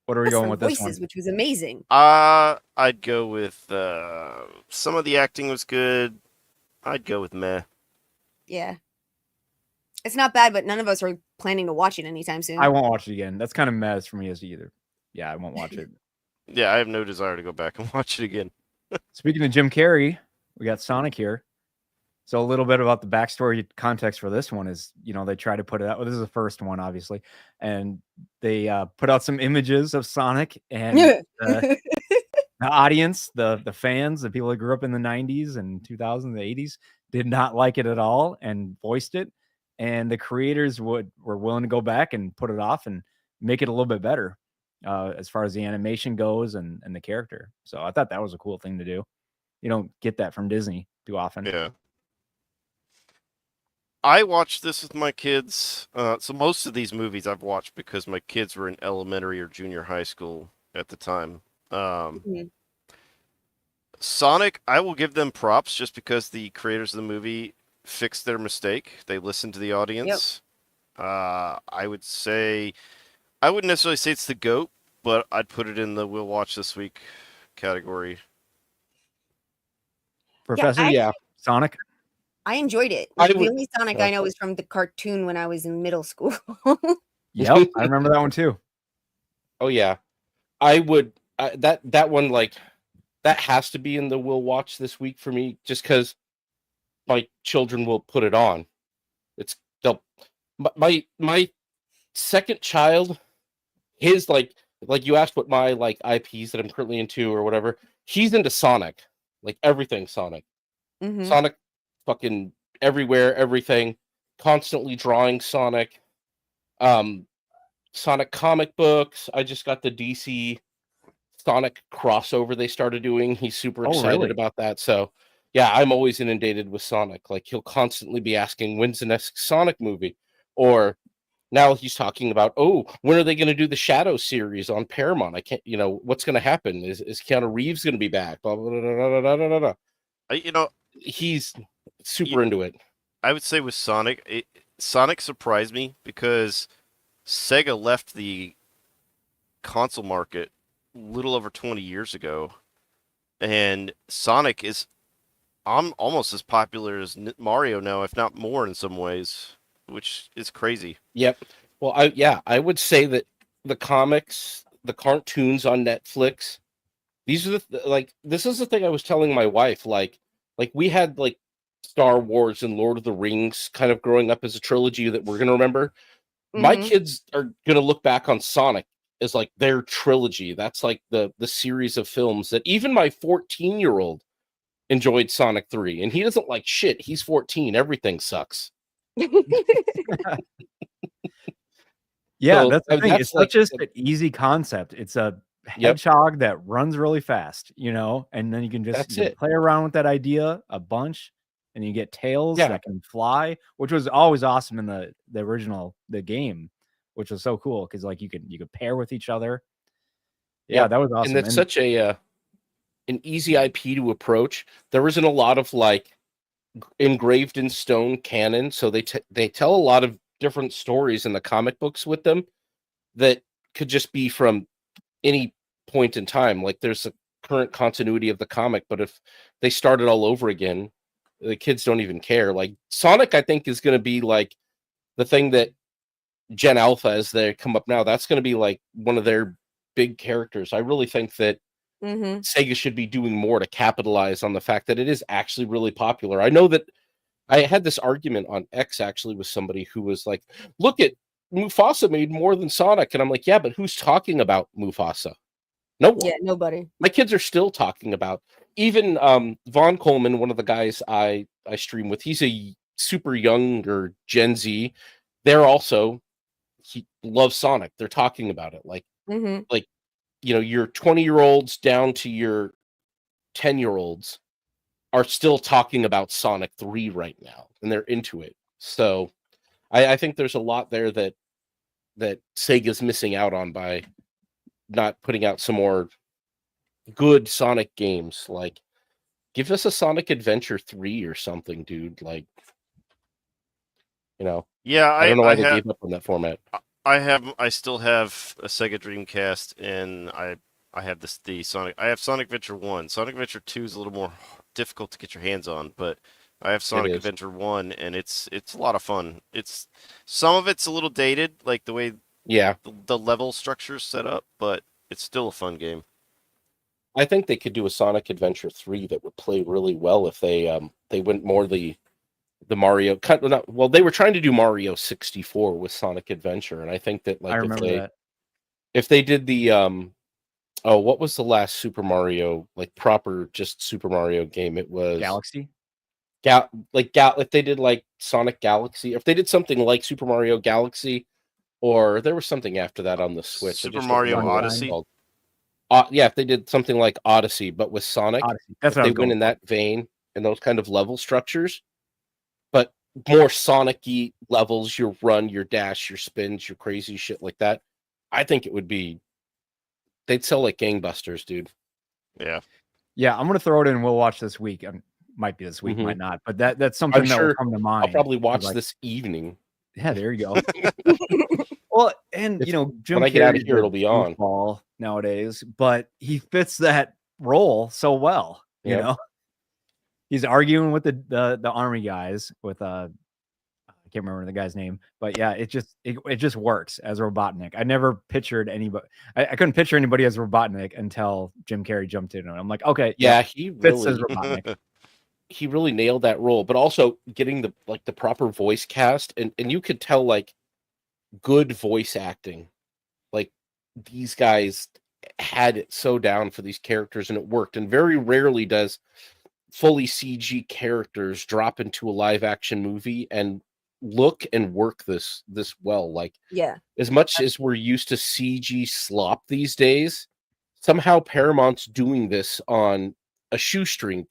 What are we going with voices, this one? Which was amazing. I'd go with some of the acting was good. I'd go with meh. Yeah. It's not bad, but none of us are planning to watch it anytime soon. I won't watch it again. That's kind of mess for me as either. Yeah, I won't watch it. Yeah, I have no desire to go back and watch it again. Speaking of Jim Carrey, we got Sonic here. So a little bit about the backstory context for this one is, you know, they try to put it out. Well, this is the first one, obviously. And they put out some images of Sonic and the audience, the fans, the people that grew up in the 90s and 2000s, the 80s did not like it at all and voiced it. And the creators were willing to go back and put it off and make it a little bit better as far as the animation goes and the character. So I thought that was a cool thing to do. You don't get that from Disney too often. Yeah. I watched this with my kids. So most of these movies I've watched because my kids were in elementary or junior high school at the time. Sonic, I will give them props just because the creators of the movie fixed their mistake. They listened to the audience. Yep. I would say, I wouldn't necessarily say it's the GOAT, but I'd put it in the we'll watch this week category. Professor, Sonic. I enjoyed it. The only Sonic I know is from the cartoon when I was in middle school. Yep, I remember that one too. Oh yeah, I would. That one, like, that has to be in the we'll watch this week for me, just because my children will put it on. My second child, his like you asked what my like IPs that I'm currently into or whatever. He's into Sonic, like everything Sonic. Mm-hmm. Sonic, fucking everywhere, everything. Constantly drawing Sonic. Sonic comic books. I just got the DC Sonic crossover they started doing. He's super excited about that. So yeah, I'm always inundated with Sonic. Like, he'll constantly be asking, when's the next Sonic movie? Or now he's talking about, oh, when are they going to do the Shadow series on Paramount? I can't, what's going to happen? Is Keanu Reeves going to be back? Blah, blah, blah, blah, blah, blah, blah, blah. He's super into it. I would say with Sonic, Sonic surprised me because Sega left the console market a little over 20 years ago. And Sonic is almost as popular as Mario now, if not more in some ways, which is crazy. Yep. Well, I would say that the comics, the cartoons on Netflix, these are this is the thing I was telling my wife, like we had like Star Wars and Lord of the Rings kind of growing up as a trilogy that we're going to remember. Mm-hmm. My kids are going to look back on Sonic as like their trilogy. That's like the series of films that even my 14-year-old enjoyed Sonic 3, and he doesn't like shit. He's 14. Everything sucks. Yeah, so, that's the thing. It's like, not just an easy concept. It's a hedgehog that runs really fast, and then you can just play around with that idea a bunch, and you get tails that can fly, which was always awesome in the original game, which was so cool because like you could pair with each other. Yeah, that was awesome. And that's such an easy IP to approach. There isn't a lot of like engraved in stone canon, so they tell a lot of different stories in the comic books with them that could just be from any point in time. Like there's a current continuity of the comic, but if they start it all over again, the kids don't even care. Like Sonic, I think, is going to be like the thing that Gen Alpha, as they come up now, that's going to be like one of their big characters. I really think that Sega should be doing more to capitalize on the fact that it is actually really popular. I know that I had this argument on X actually with somebody who was like, look at Mufasa made more than Sonic. And I'm like, yeah, but who's talking about Mufasa? No one. Yeah, nobody. My kids are still talking about, even Von Coleman, one of the guys I stream with, he's a super younger Gen Z. They're also, he loves Sonic. They're talking about it. Like, like, you know, your 20-year-olds down to your 10-year-olds are still talking about Sonic 3 right now, and they're into it. So I think there's a lot there that Sega's missing out on by not putting out some more good Sonic games. Like, give us a Sonic Adventure 3 or something, dude. Like, you know. Yeah, I don't know why they gave up on that format. I still have a Sega Dreamcast, and I have the Sonic. I have Sonic Adventure 1. Sonic Adventure 2 is a little more difficult to get your hands on, but I have Sonic Adventure 1, and it's a lot of fun. It's some of it's a little dated, like the way the level structure is set up, but it's still a fun game. I think they could do a Sonic Adventure 3 that would play really well if they went more the Mario well, they were trying to do Mario 64 with Sonic Adventure, and I think that, like, I remember if they did the what was the last Super Mario, like, proper just Super Mario game? It was Galaxy. If they did like Sonic Galaxy, if they did something like Super Mario Galaxy, or there was something after that on the Switch. Super Mario Odyssey. Yeah, if they did something like Odyssey, but with Sonic, that's if they went in that vein and those kind of level structures, but more Sonic-y levels, your run, your dash, your spins, your crazy shit like that, I think it would be, they'd sell like gangbusters, dude. Yeah. Yeah, I'm gonna throw it in. We'll watch this week. Might be this week, might not, but that's something that will come to mind. I'll probably watch this evening. Yeah, there you go. Well, and you know, Jim when I get out of here, it'll be on nowadays, but he fits that role so well. You know, he's arguing with the army guys with I can't remember the guy's name, but yeah, it just works as Robotnik. I never pictured anybody. I couldn't picture anybody as Robotnik until Jim Carrey jumped in, and I'm like, okay, yeah, he fits as Robotnik. He really nailed that role, but also getting the proper voice cast, and you could tell, like, good voice acting. Like, these guys had it so down for these characters, and it worked. And very rarely does fully CG characters drop into a live action movie and look and work this well. Like, as much as we're used to CG slop these days, somehow Paramount's doing this on a shoestring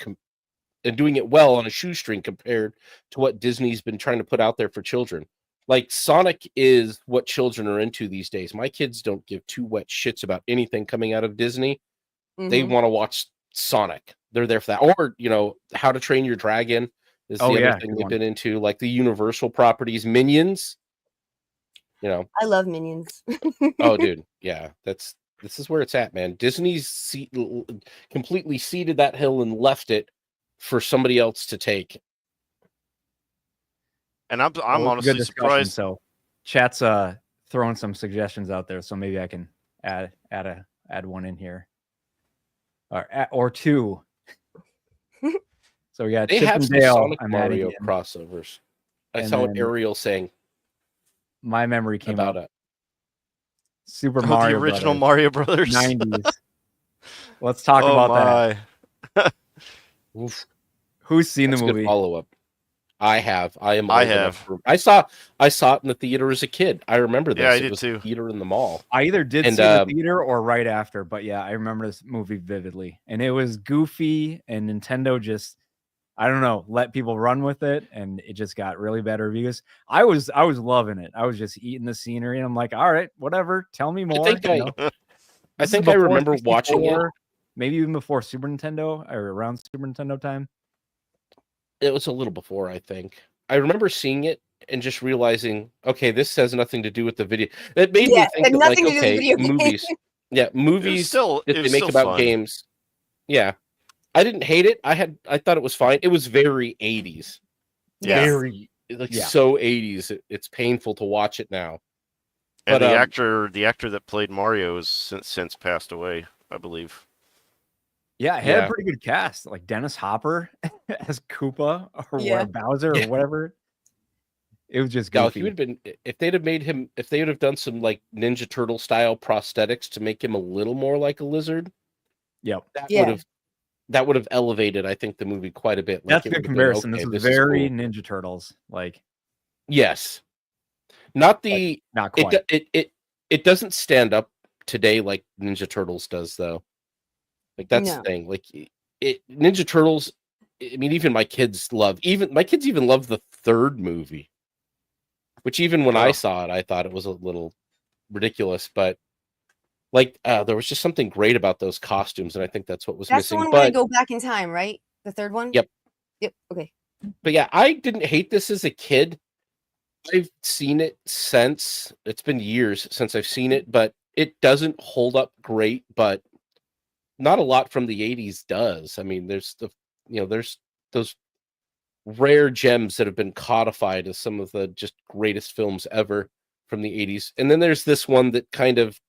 and doing it well on a shoestring compared to what Disney's been trying to put out there for children. Like, Sonic is what children are into these days. My kids don't give two wet shits about anything coming out of Disney. They want to watch Sonic. They're there for that. Or, you know, How to Train Your Dragon is the other thing they've been into. Like, the Universal properties, Minions. You know, I love Minions. Oh, dude, yeah, this is where it's at, man. Disney's completely ceded that hill and left it for somebody else to take. And I'm honestly surprised. So, chat's throwing some suggestions out there, so maybe I can add one in here, or two. So yeah, they Chip have and some Dale, Sonic Mario crossovers. I saw Ariel saying. My memory came about up. Super Mario, the original Brothers, Mario Brothers, 90s. Let's talk about that. Who's seen the movie? Follow up. I have. I saw it in the theater as a kid. I remember this. Yeah, I did too. Theater in the mall. I either did see the theater or right after, but yeah, I remember this movie vividly. And it was goofy, and Nintendo just, I don't know, let people run with it, and it just got really bad reviews. I was loving it. I was just eating the scenery, and I'm like, all right, whatever, tell me more. I think I remember watching it. Maybe even before Super Nintendo, or around Super Nintendo time. It was a little before, I think. I remember seeing it and just realizing, okay, this has nothing to do with the video. It made me think that, like, nothing to do with okay, video games. movies. Yeah, movies that they make about fun. games. Yeah. I didn't hate it. I thought it was fine. It was very 80s. Yeah. Very so 80s. It's painful to watch it now. And But the actor that played Mario has since passed away, I believe. Yeah, it had a pretty good cast, like Dennis Hopper as Koopa or Bowser or whatever. It was just goofy. No, he would have been, if they'd have made him, if they would have done some like Ninja Turtle style prosthetics to make him a little more like a lizard. Yep. That would have elevated, I think, the movie quite a bit. That's a good comparison. This was very cool. Ninja Turtles, like. Yes. Not quite. It doesn't stand up today like Ninja Turtles does, though. Like that's the thing. Like Ninja Turtles. I mean, even my kids love. Even my kids even love the third movie, which even when I saw it, I thought it was a little ridiculous. But like, there was just something great about those costumes, and I think that's what was missing. That's the one where they go back in time, right? The third one. Yep. Okay. But yeah, I didn't hate this as a kid. I've seen it since. It's been years since I've seen it, but it doesn't hold up great. But not a lot from the 80s does. I mean, there's there's those rare gems that have been codified as some of the just greatest films ever from the 80s. And then there's this one that kind of,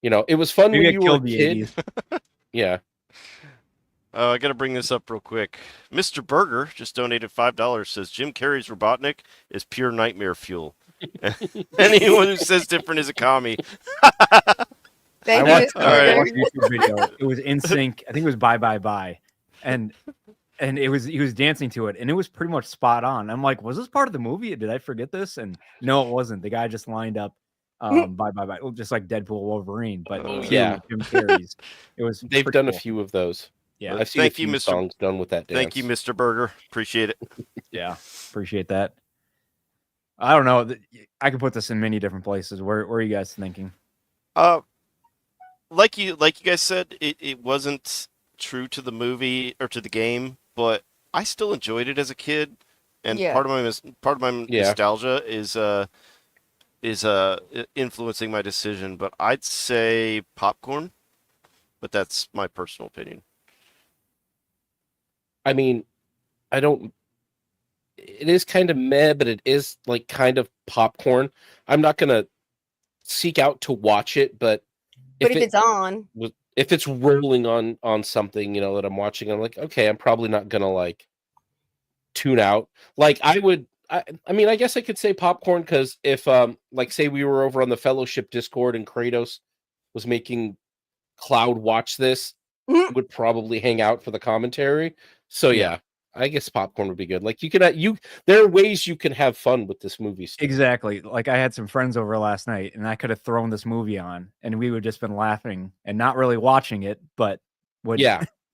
it was fun when you were a kid. Yeah. I got to bring this up real quick. Mr. Burger just donated $5. Says Jim Carrey's Robotnik is pure nightmare fuel. Anyone who says different is a commie. I watched a YouTube video. It was in sync. I think it was Bye Bye Bye, and he was dancing to it, and it was pretty much spot on. I'm like, was this part of the movie? Did I forget this? And no, it wasn't. The guy just lined up Bye Bye Bye, just like Deadpool Wolverine, but Jim Carrey's. It was. They've done a few of those. Yeah, I've seen a few songs done with that dance. Thank you, Mr. Burger. Appreciate it. Yeah, appreciate that. I don't know. I could put this in many different places. Where are you guys thinking? Like you guys said, it wasn't true to the movie or to the game, but I still enjoyed it as a kid, and part of my nostalgia is influencing my decision. But I'd say popcorn, but that's my personal opinion. I mean, it is kind of meh, but it is like kind of popcorn. I'm not gonna seek out to watch it, but if it's on, if it's rolling on something, that I'm watching, I'm like, okay, I'm probably not gonna like tune out. Like I mean, I guess I could say popcorn because if like say we were over on the Fellowship Discord and Kratos was making Cloud watch this, would probably hang out for the commentary. So yeah, I guess popcorn would be good. Like there are ways you can have fun with this movie stuff. Exactly. Like I had some friends over last night, and I could have thrown this movie on, and we would just been laughing and not really watching it, but would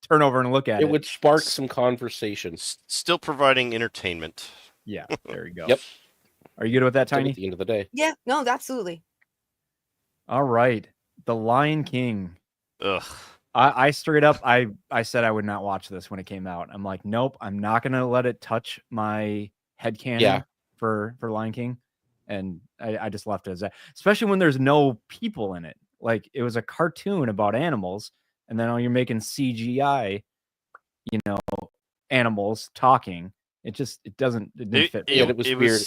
turn over and look at it. It would spark some conversation. Still providing entertainment. Yeah, there you go. Yep. Are you good with that, Tiny? At the end of the day. Yeah. No, absolutely. All right, The Lion King. Ugh. I straight up, I said I would not watch this when it came out. I'm like, nope, I'm not going to let it touch my headcanon for Lion King. And I just left it as that, especially when there's no people in it. Like it was a cartoon about animals, and then you're making CGI, animals talking. It didn't fit. It was weird.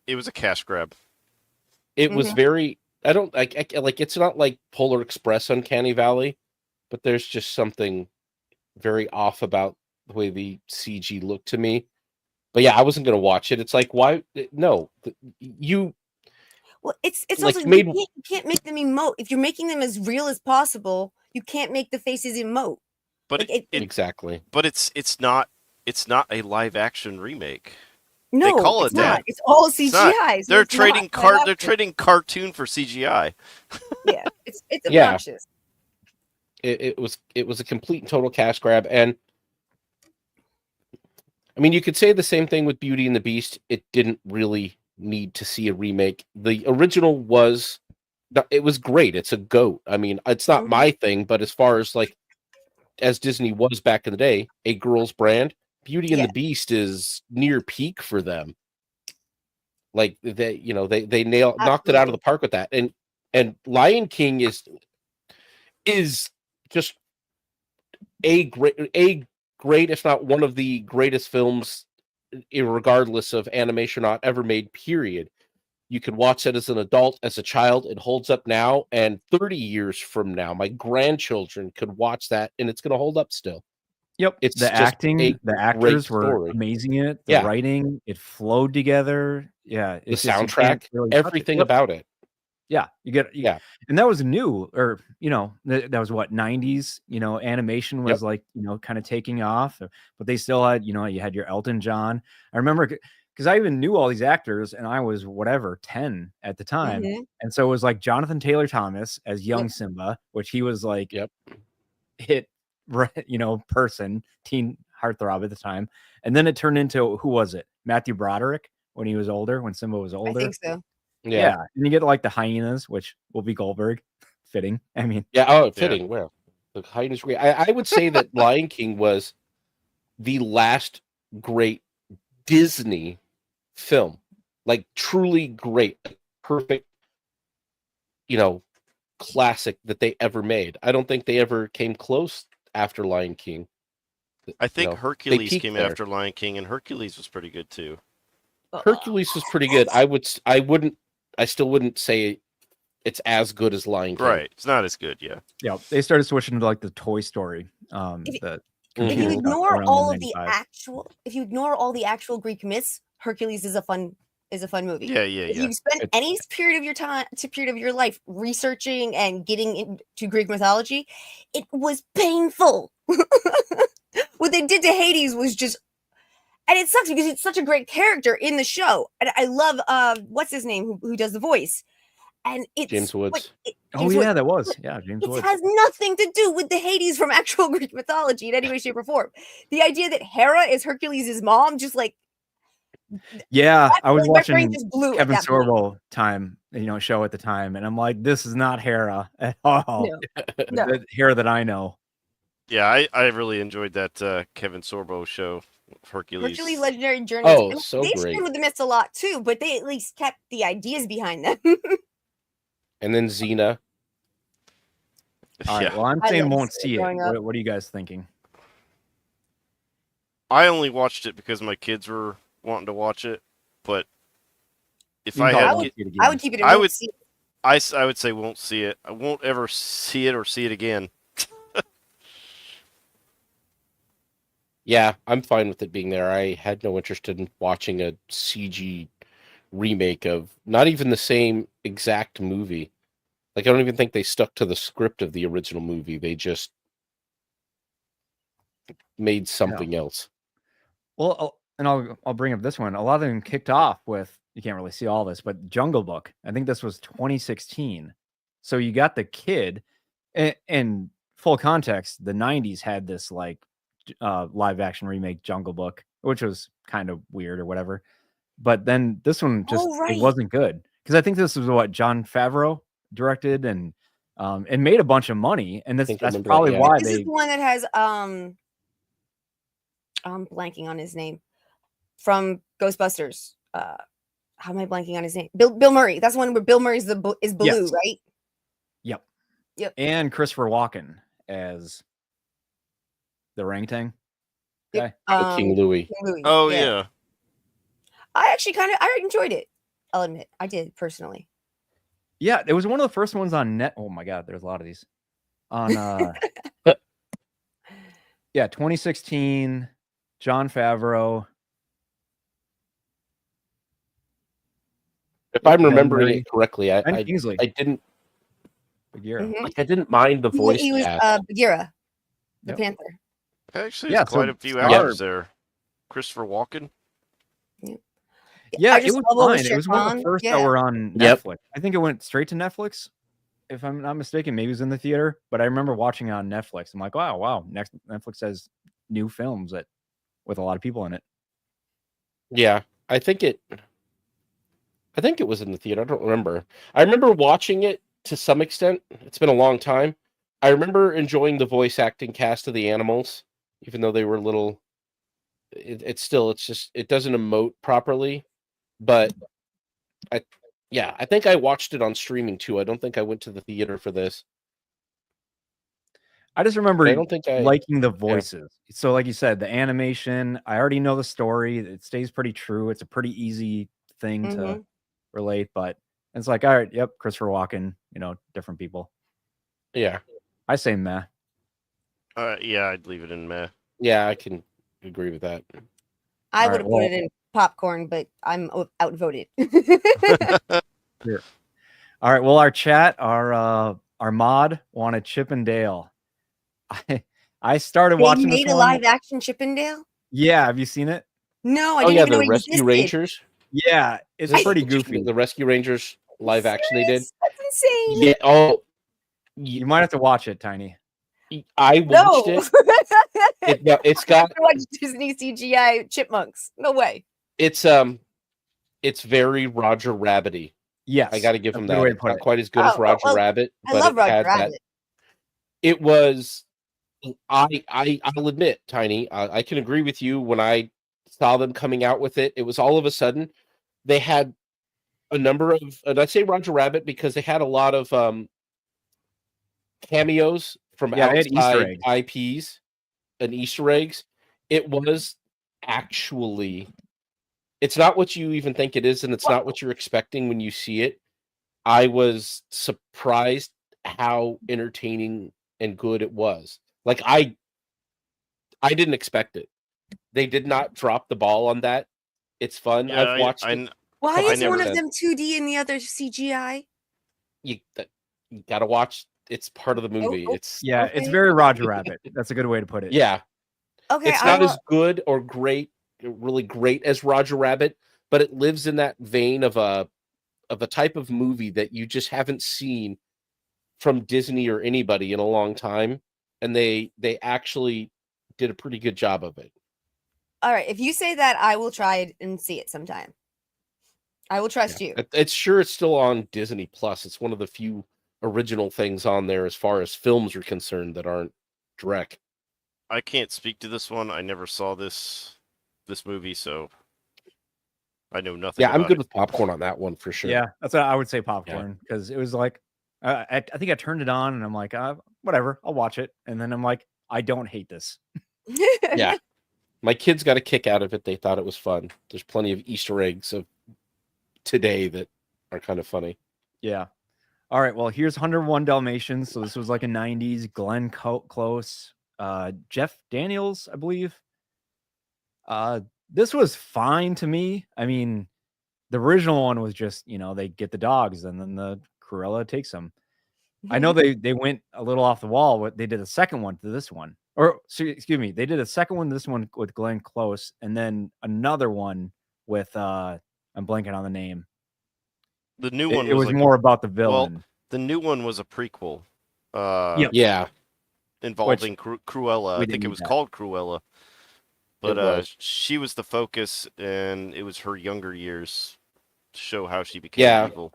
It was a cash grab. It was very, I don't like it's not like Polar Express Uncanny Valley. But there's just something very off about the way the CG looked to me. But yeah, I wasn't going to watch it. It's like, why? No, you. Well, it's like also you can't make them emote. If you're making them as real as possible, you can't make the faces emote. But exactly. But it's not a live action remake. No, they call it that. It's all CGI. They're trading They're trading cartoon for CGI. Yeah, it's obnoxious. It was a complete and total cash grab, and I mean, you could say the same thing with Beauty and the Beast. It didn't really need to see a remake. The original was great. It's a GOAT. I mean, it's not my thing, but as far as as Disney was back in the day, a girl's brand, Beauty and the Beast is near peak for them. Like they knocked it out of the park with that. And Lion King is just a great, if not one of the greatest films, regardless of animation or not, ever made, period. You could watch it as an adult, as a child. It holds up now, and 30 years from now, my grandchildren could watch that, and it's going to hold up still. Yep, It's the just acting, a the actors great were story. amazing in it. The writing, it flowed together. Yeah, the soundtrack, really touch it. everything Yep. about it. Yeah, and that was new, or that was what, 90s. Animation was like kind of taking off, but they still had you had your Elton John. I remember because I even knew all these actors, and I was 10 at the time, and so it was like Jonathan Taylor Thomas as young Simba, which he was like hit person, teen heartthrob at the time, and then it turned into, who was it? Matthew Broderick when he was older, when Simba was older. I think so. Yeah, and you get like the hyenas, which will be Goldberg. Fitting. I mean, fitting. Yeah. Well, the hyenas. I would say that Lion King was the last great Disney film, like truly great, perfect, classic that they ever made. I don't think they ever came close after Lion King. I think Hercules came after Lion King, and Hercules was pretty good too. Hercules was pretty good. I still wouldn't say it's as good as Lion King. Right. It's not as good, yeah. Yeah, they started switching to like the Toy Story. If you ignore all the actual Greek myths, Hercules is a fun movie. Yeah. If you spend any period of your life researching and getting into Greek mythology, it was painful. What they did to Hades was just, and it sucks because it's such a great character in the show, and I love what's his name who does the voice, and it's James Woods. James Woods. James Woods. It has nothing to do with the Hades from actual Greek mythology in any way, shape, or form. The idea that Hera is Hercules' mom, just like, I was watching Kevin Sorbo show at the time, and I'm like, this is not Hera at all. No. The Hera that I know. Yeah, I really enjoyed that Kevin Sorbo show, Hercules Legendary Journeys. Oh, so they great. screwed with the myths a lot too, but they at least kept the ideas behind them. And then Xena. All right, well, I'm saying won't see it. What are you guys thinking? I only watched it because my kids were wanting to watch it, but if I would keep it. I would say won't see it. I won't ever see it or see it again. Yeah, I'm fine with it being there. I had no interest in watching a CG remake of not even the same exact movie. Like, I don't even think they stuck to the script of the original movie. They just made something else. Well, and I'll bring up this one. A lot of them kicked off with, you can't really see all this, but Jungle Book. I think this was 2016. So you got the kid, and full context, the 90s had this like live action remake Jungle Book, which was kind of weird or whatever. But then this one just it wasn't good, because I think this was what Jon Favreau directed and made a bunch of money, and that's probably why this is the one that has I'm blanking on his name from Ghostbusters. How am I blanking on his name? Bill Murray. That's the one where Bill Murray is Baloo, right? Yep. And Christopher Walken as the orangutan. Okay. King Louis. Oh yeah. I actually I enjoyed it. I'll admit, I did personally. Yeah, it was one of the first ones on net. Oh my god, there's a lot of these. On 2016, Jon Favreau. If I'm remembering it correctly, I didn't. Bagheera. Like, I didn't mind the voice. He was Bagheera, the Panther. Actually, there's quite a few actors there. Christopher Walken. Yeah, it was fine. It was one of the first that were on Netflix. I think it went straight to Netflix, if I'm not mistaken. Maybe it was in the theater, but I remember watching it on Netflix. I'm like, wow. Netflix has new films with a lot of people in it. Yeah, I think it was in the theater. I don't remember. I remember watching it to some extent. It's been a long time. I remember enjoying the voice acting cast of the animals, even though they were a little it's just it doesn't emote properly. But I think I watched it on streaming too. I don't think I went to the theater for this. I just remember I don't think liking the voices. Yeah. So like you said, the animation, I already know the story. It stays pretty true. It's a pretty easy thing to relate, but it's like, all right, yep, Christopher Walken, different people. Yeah. I say meh. Yeah, I'd leave it in meh. Yeah, I can agree with that. I would have put it in popcorn, but I'm outvoted. Sure. All right. Well, our chat, our mod wanted Chip and Dale. I started watching this one. They made a live action Chip and Dale? Yeah, have you seen it? No, I didn't even know it existed. Rescue Rangers? Yeah, it's pretty goofy. The Rescue Rangers live action they did? That's insane. Yeah. Oh, you might have to watch it, Tiny. I watched it. It's got watch Disney CGI chipmunks. No way. It's very Roger Rabbit-y. Yes, I got to give him that. It's not quite as good as Roger Rabbit, but I love Roger Rabbit. It was. I'll admit, Tiny, I can agree with you. When I saw them coming out with it, it was all of a sudden they had a number of. And I say Roger Rabbit because they had a lot of cameos from outside IPs and Easter eggs. It was actually. It's not what you even think it is, and it's not what you're expecting when you see it. I was surprised how entertaining and good it was. Like I didn't expect it. They did not drop the ball on that. It's fun. Yeah, I've watched it. Why is one of them 2D and the other CGI? You gotta watch. It's part of the movie. It's very Roger Rabbit. That's a good way to put it. Yeah. Okay. It's not as good or great, really great as Roger Rabbit, but it lives in that vein of a type of movie that you just haven't seen from Disney or anybody in a long time. And they actually did a pretty good job of it. All right. If you say that, I will try it and see it sometime. I will trust you. It's still on Disney Plus. It's one of the few original things on there as far as films are concerned that aren't direct. I can't speak to this one. I never saw this movie, so I know nothing. Yeah, I'm good with popcorn on that one for sure. Yeah, that's what I would say, popcorn, because it was like I think I turned it on and I'm like, whatever, I'll watch it, and then I'm like, I don't hate this. Yeah, my kids got a kick out of it. They thought it was fun. There's plenty of Easter eggs of today that are kind of funny. Yeah. All right. Well, here's 101 Dalmatians. So this was like a 90s. Glenn Close, Jeff Daniels, I believe. This was fine to me. I mean, the original one was just, they get the dogs and then the Cruella takes them. I know they went a little off the wall. They did a second one to this one. Or, excuse me, they did a second one to this one with Glenn Close, and then another one with, I'm blanking on the name. The new one was like, more about the villain. Well, the new one was a prequel. Yeah. Involving Cruella. I think it was called Cruella. But she was the focus, and it was her younger years to show how she became evil.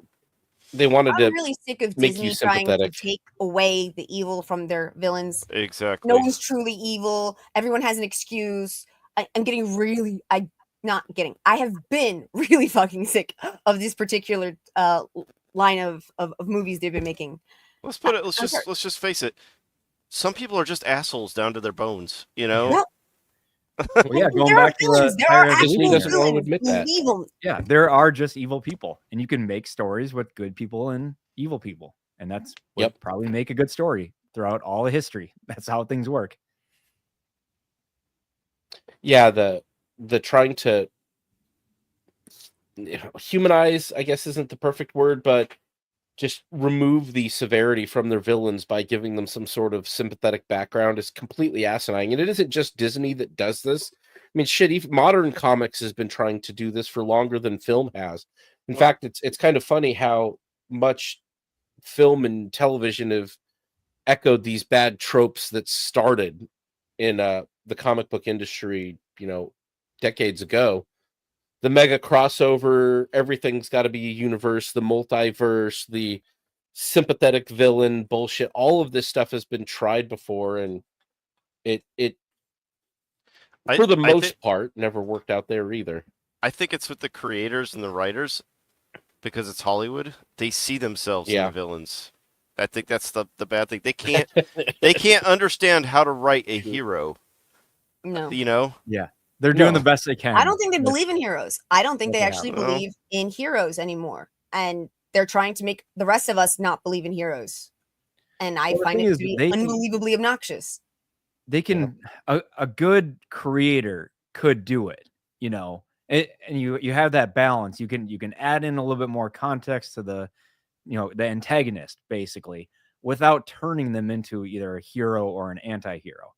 They wanted I'm really sick of Disney trying to take away the evil from their villains. Exactly. No one's truly evil. Everyone has an excuse. I'm getting really... I have been really fucking sick of this particular line of movies they've been making. Let's just face it. Some people are just assholes down to their bones, Well, yeah, going back to there are actual doesn't want to admit that. Evil. Yeah, there are just evil people, and you can make stories with good people and evil people, and that's what probably make a good story throughout all of history. That's how things work. Yeah, the trying to humanize, I guess, isn't the perfect word, but just remove the severity from their villains by giving them some sort of sympathetic background is completely asinine. And it isn't just Disney that does this. I mean, shit, even modern comics has been trying to do this for longer than film has. In fact, it's kind of funny how much film and television have echoed these bad tropes that started in the comic book industry, decades ago. The mega crossover, everything's got to be a universe, the multiverse, the sympathetic villain bullshit. All of this stuff has been tried before, and it for the most part, never worked out there either. I think it's with the creators and the writers, because it's Hollywood. They see themselves in the villains. I think that's the bad thing. They can't understand how to write a hero. No. You know? Yeah. They're doing the best they can. I don't think they believe in heroes. I don't think they actually believe in heroes anymore. And they're trying to make the rest of us not believe in heroes. And I find it to be unbelievably obnoxious. They can, a good creator could do it, you know, and you have that balance. You can add in a little bit more context to the, you know, the antagonist basically, without turning them into either a hero or an anti-hero.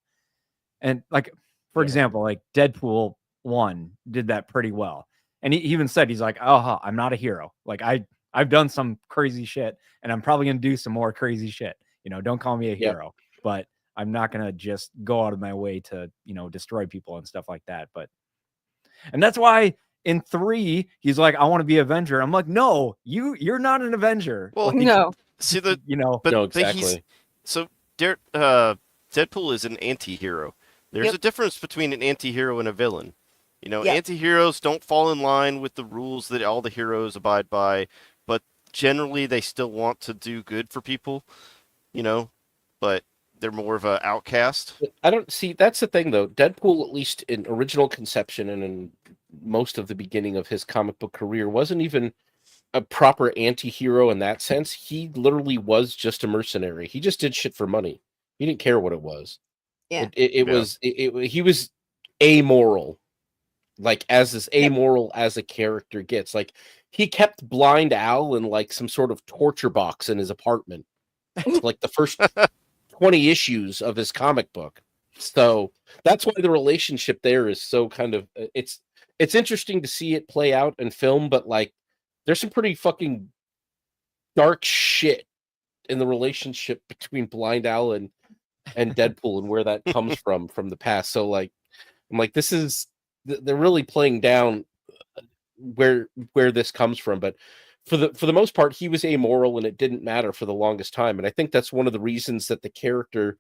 And like, for example, like Deadpool 1 did that pretty well. And he even said, he's like, oh, I'm not a hero. Like I've done some crazy shit and I'm probably going to do some more crazy shit. You know, don't call me a hero, but I'm not going to just go out of my way to, you know, destroy people and stuff like that. And that's why in 3, he's like, I want to be Avenger. I'm like, no, you're not an Avenger. Well, like, no. See you know, but no, exactly. Deadpool is an anti-hero. There's a difference between an anti-hero and a villain. You know, anti-heroes don't fall in line with the rules that all the heroes abide by, but generally they still want to do good for people, you know, but they're more of an outcast. I don't see, that's the thing though. Deadpool, at least in original conception and in most of the beginning of his comic book career, wasn't even a proper anti-hero in that sense. He literally was just a mercenary. He just did shit for money. He didn't care what it was. Yeah. He was amoral. Like as amoral as a character gets. Like he kept Blind Al in like some sort of torture box in his apartment. Like the first 20 issues of his comic book. So that's why the relationship there is so kind of, it's interesting to see it play out in film, but like there's some pretty fucking dark shit in the relationship between Blind Al and Deadpool and where that comes from the past. So like, I'm like, they're really playing down where this comes from. But for the most part, he was amoral and it didn't matter for the longest time. And I think that's one of the reasons that the character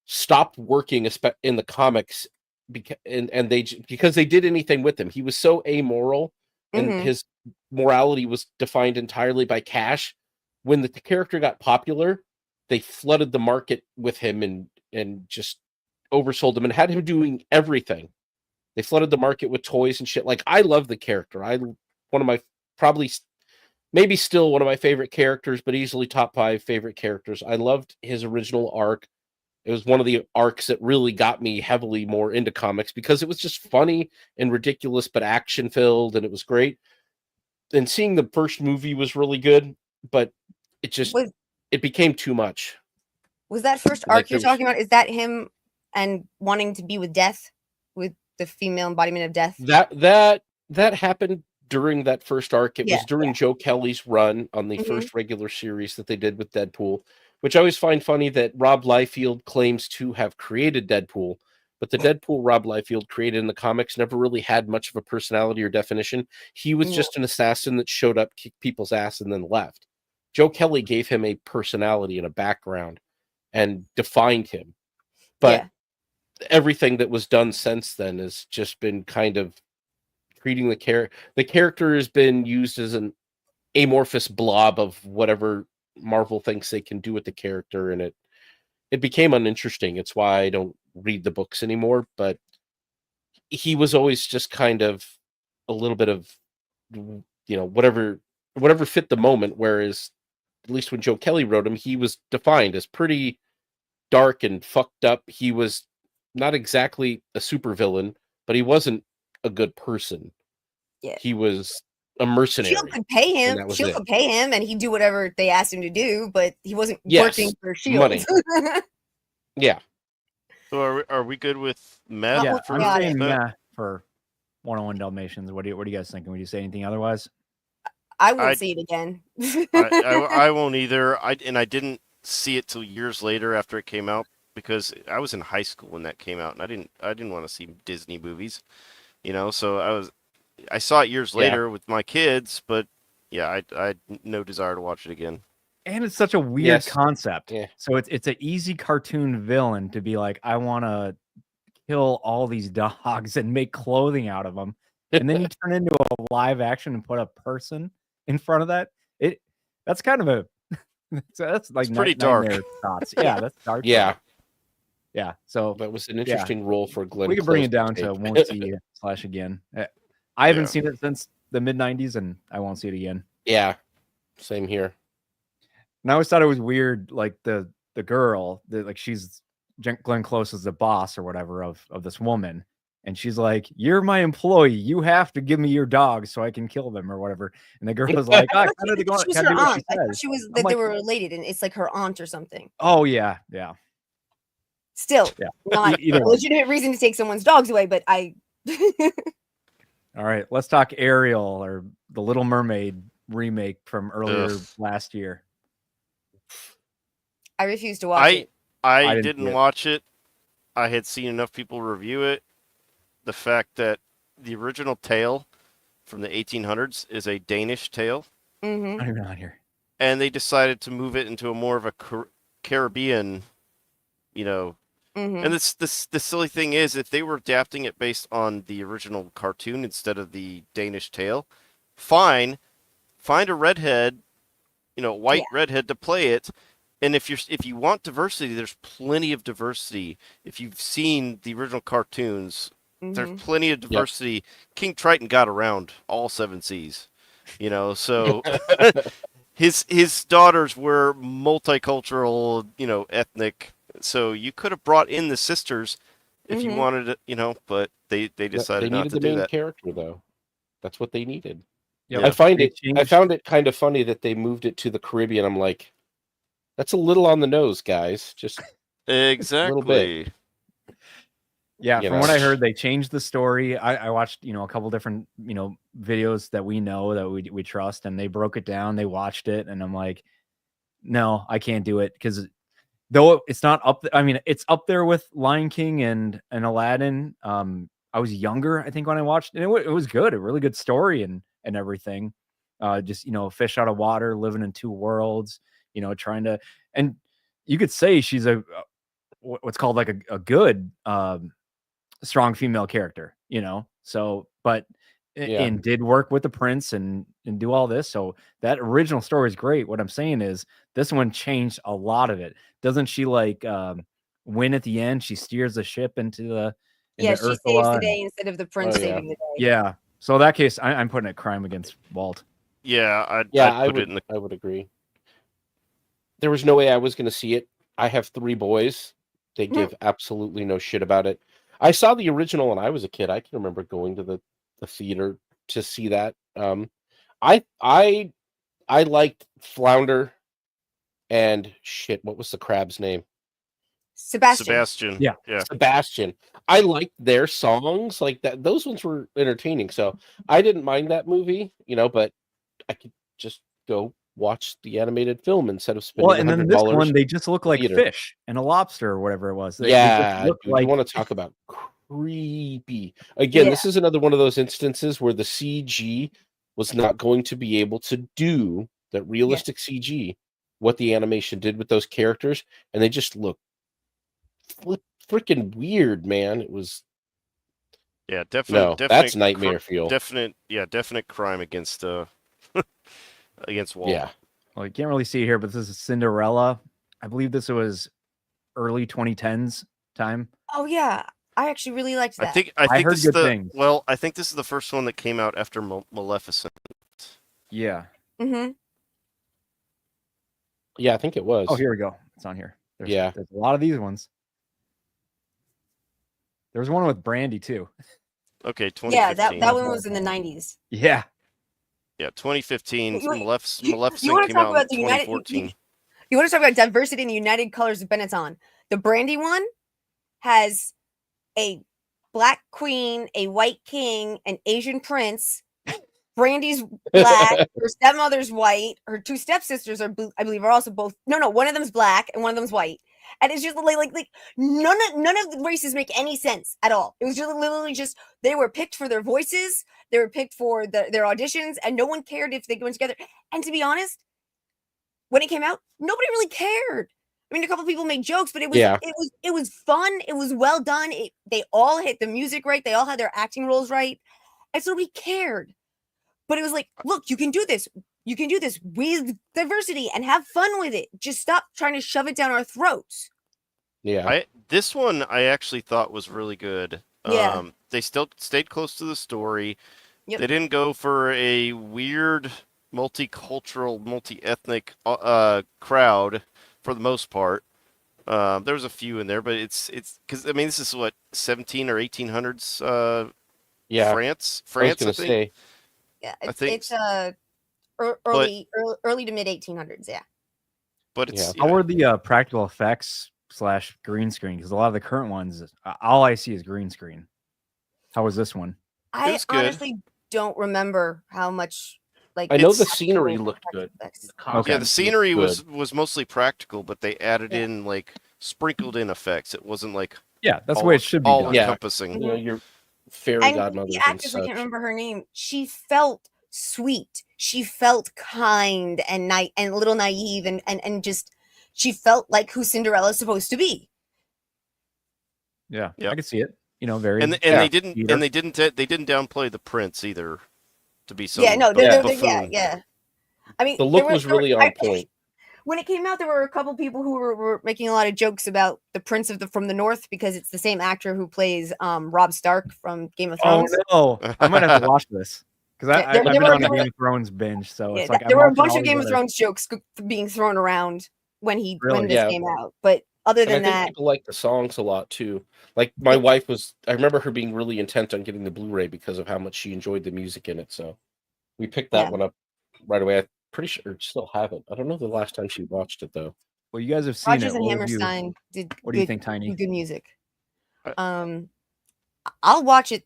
stopped working in the comics because they did anything with him. He was so amoral and his morality was defined entirely by cash. When the character got popular, they flooded the market with him and just oversold him and had him doing everything. They flooded the market with toys and shit. Like, I love the character. One of my, probably maybe still one of my favorite characters, but easily top 5 favorite characters. I loved his original arc. It was one of the arcs that really got me heavily more into comics because it was just funny and ridiculous, but action filled, and it was great. And seeing the first movie was really good, but it became too much. Was that first arc you're talking about? Is that him and wanting to be with Death, with the female embodiment of Death? That happened during that first arc. It was during Joe Kelly's run on the first regular series that they did with Deadpool, which I always find funny that Rob Liefeld claims to have created Deadpool, but the Deadpool Rob Liefeld created in the comics never really had much of a personality or definition. He was just an assassin that showed up, kicked people's ass, and then left. Joe Kelly gave him a personality and a background and defined him. But everything that was done since then has just been kind of treating the character has been used as an amorphous blob of whatever Marvel thinks they can do with the character, and it became uninteresting. It's why I don't read the books anymore, but he was always just kind of a little bit of, you know, whatever fit the moment, whereas at least when Joe Kelly wrote him, he was defined as pretty dark and fucked up. He was not exactly a supervillain, but he wasn't a good person. Yeah. He was a mercenary. Shield could pay him. Shield could pay him, and he'd do whatever they asked him to do, but he wasn't working for Shield. Money. Yeah. So are we good with meth? Yeah, I'm saying meth for 101 Dalmatians. What are you guys thinking? Would you say anything otherwise? I won't see it again. I won't either. I didn't see it till years later after it came out because I was in high school when that came out, and I didn't want to see Disney movies, you know. So I saw it years later with my kids, but I had no desire to watch it again. And it's such a weird concept. Yeah. So it's an easy cartoon villain to be like, I want to kill all these dogs and make clothing out of them, and then you turn into a live action and put a person in front of that. That's kind of a that's like pretty dark. nightmare thoughts. Yeah, that's dark. Yeah. Yeah. So that was an interesting role for Glenn. We could bring it down to won't see / again. I haven't seen it since the mid '90s, and I won't see it again. Yeah, same here. And I always thought it was weird, like the girl, like she's Glenn Close is the boss or whatever of this woman, and she's like, "You're my employee. You have to give me your dog so I can kill them or whatever." And the girl was like, "I kind of she was her aunt. I thought she was that they were related, and it's like her aunt or something. Oh yeah. Still, not a legitimate reason to take someone's dogs away, but I. All right, let's talk Ariel or the Little Mermaid remake from earlier last year. I refuse to watch it. I didn't watch it. I had seen enough people review it. The fact that the original tale from the 1800s is a Danish tale. Mm-hmm. Not even on here. And they decided to move it into a more of a Caribbean, Mm-hmm. And the silly thing is, if they were adapting it based on the original cartoon instead of the Danish tale, fine. Find a redhead, white redhead to play it. And if you want diversity, there's plenty of diversity. If you've seen the original cartoons, there's plenty of diversity. Yep. King Triton got around all 7 seas, so his daughters were multicultural, ethnic. So you could have brought in the sisters if you wanted it, but they decided not to do that. They needed the main character, though. That's what they needed. Yeah, I found it kind of funny that they moved it to the Caribbean. I'm like, that's a little on the nose, guys. Just exactly. A little bit. Yeah, from what I heard, they changed the story. I watched, a couple different, videos that we know that we trust, and they broke it down. They watched it, and I'm like, no, I can't do it because though it's not up. I mean, it's up there with Lion King and Aladdin. I was younger, I think, when I watched it. It was good, a really good story and everything. Just fish out of water, living in 2 worlds. Trying to, and you could say she's what's called like a good strong female character. So but. And did work with the prince and do all this. So that original story is great. What I'm saying is this one changed a lot of it. Doesn't she win at the end? She steers the ship into she saves the day instead of the prince saving the day. Yeah. So in that case, I'm putting it crime against Walt. Yeah, I would agree. There was no way I was going to see it. I have 3 boys. They give absolutely no shit about it. I saw the original when I was a kid. I can remember going to the theater to see that. I liked Flounder and shit. What was the crab's name? Sebastian. Yeah. Sebastian. I liked their songs like that. Those ones were entertaining. So I didn't mind that movie, but I could just go watch the animated film instead of spending. Well, and then this one, they just look like fish and a lobster or whatever it was. They you want to talk about creepy. Again, this is another one of those instances where the CG was not going to be able to do that realistic CG, what the animation did with those characters, and they just look freaking weird, man. It was definitely that's nightmare fuel. Definite crime against against Walt. Yeah. Well, you can't really see it here, but this is Cinderella. I believe this was early 2010s time. Oh yeah. I actually really liked that. I think heard this is good things. Well, I think this is the first one that came out after Maleficent. Yeah. Mm-hmm. Yeah, I think it was. Oh, here we go. It's on here. There's a lot of these ones. There was one with Brandy too. Okay, 2015. Yeah, that one was in the 90s. Yeah. Yeah, 2015. Maleficent you want to came talk out about in 2014. You want to talk about diversity in the United Colors of Benetton? The Brandy one has a black queen, a white king, an Asian prince. Brandy's black. Her stepmother's white. Her 2 stepsisters are, I believe, are also both. No, one of them's black and one of them's white. And it's just like none of the races make any sense at all. It was just literally just they were picked for their voices, they were picked for their auditions, and no one cared if they went together. And to be honest, when it came out, nobody really cared. I mean, a couple people made jokes, but it was fun. It was well done. They all hit the music right. They all had their acting roles right. And so we cared. But it was like, look, you can do this. You can do this with diversity and have fun with it. Just stop trying to shove it down our throats. Yeah. This one I actually thought was really good. Yeah. They still stayed close to the story. Yep. They didn't go for a weird multicultural, multi-ethnic crowd for the most part. There was a few in there, but it's because I mean this is what 17 or 1800s. Yeah, France. I was gonna I think. say. Yeah, I think it's early to mid 1800s. Yeah, but it's How were the practical effects / green screen? Because a lot of the current ones, all I see is green screen. How was this one? I honestly don't remember how much. Like I know the scenery looked good. Okay. Yeah, the scenery was mostly practical, but they added in like sprinkled in effects. It wasn't like that's the way it should be. All encompassing. You know, your fairy godmother. The actress, I can't remember her name. She felt sweet. She felt kind and a little naive and just she felt like who Cinderella's supposed to be. Yeah, I could see it. You know, very they didn't downplay the prince either. To be so yeah. I mean, the look was really on point. When it came out, there were a couple people who were making a lot of jokes about the Prince from the North because it's the same actor who plays Robb Stark from Game of Thrones. Oh no, I might have to watch this because I've been on a Game of Thrones binge. So it's like there were a bunch of Game of Thrones jokes being thrown around when this came out. But other than that, people like the songs a lot too. Like my wife I remember her being really intent on getting the Blu-ray because of how much she enjoyed the music in it. So we picked that one up right away. I'm pretty sure still have it. I don't know the last time she watched it though. Well, you guys have seen Rodgers it. and Hammerstein did. What do you think, Tiny? Good music. I'll watch it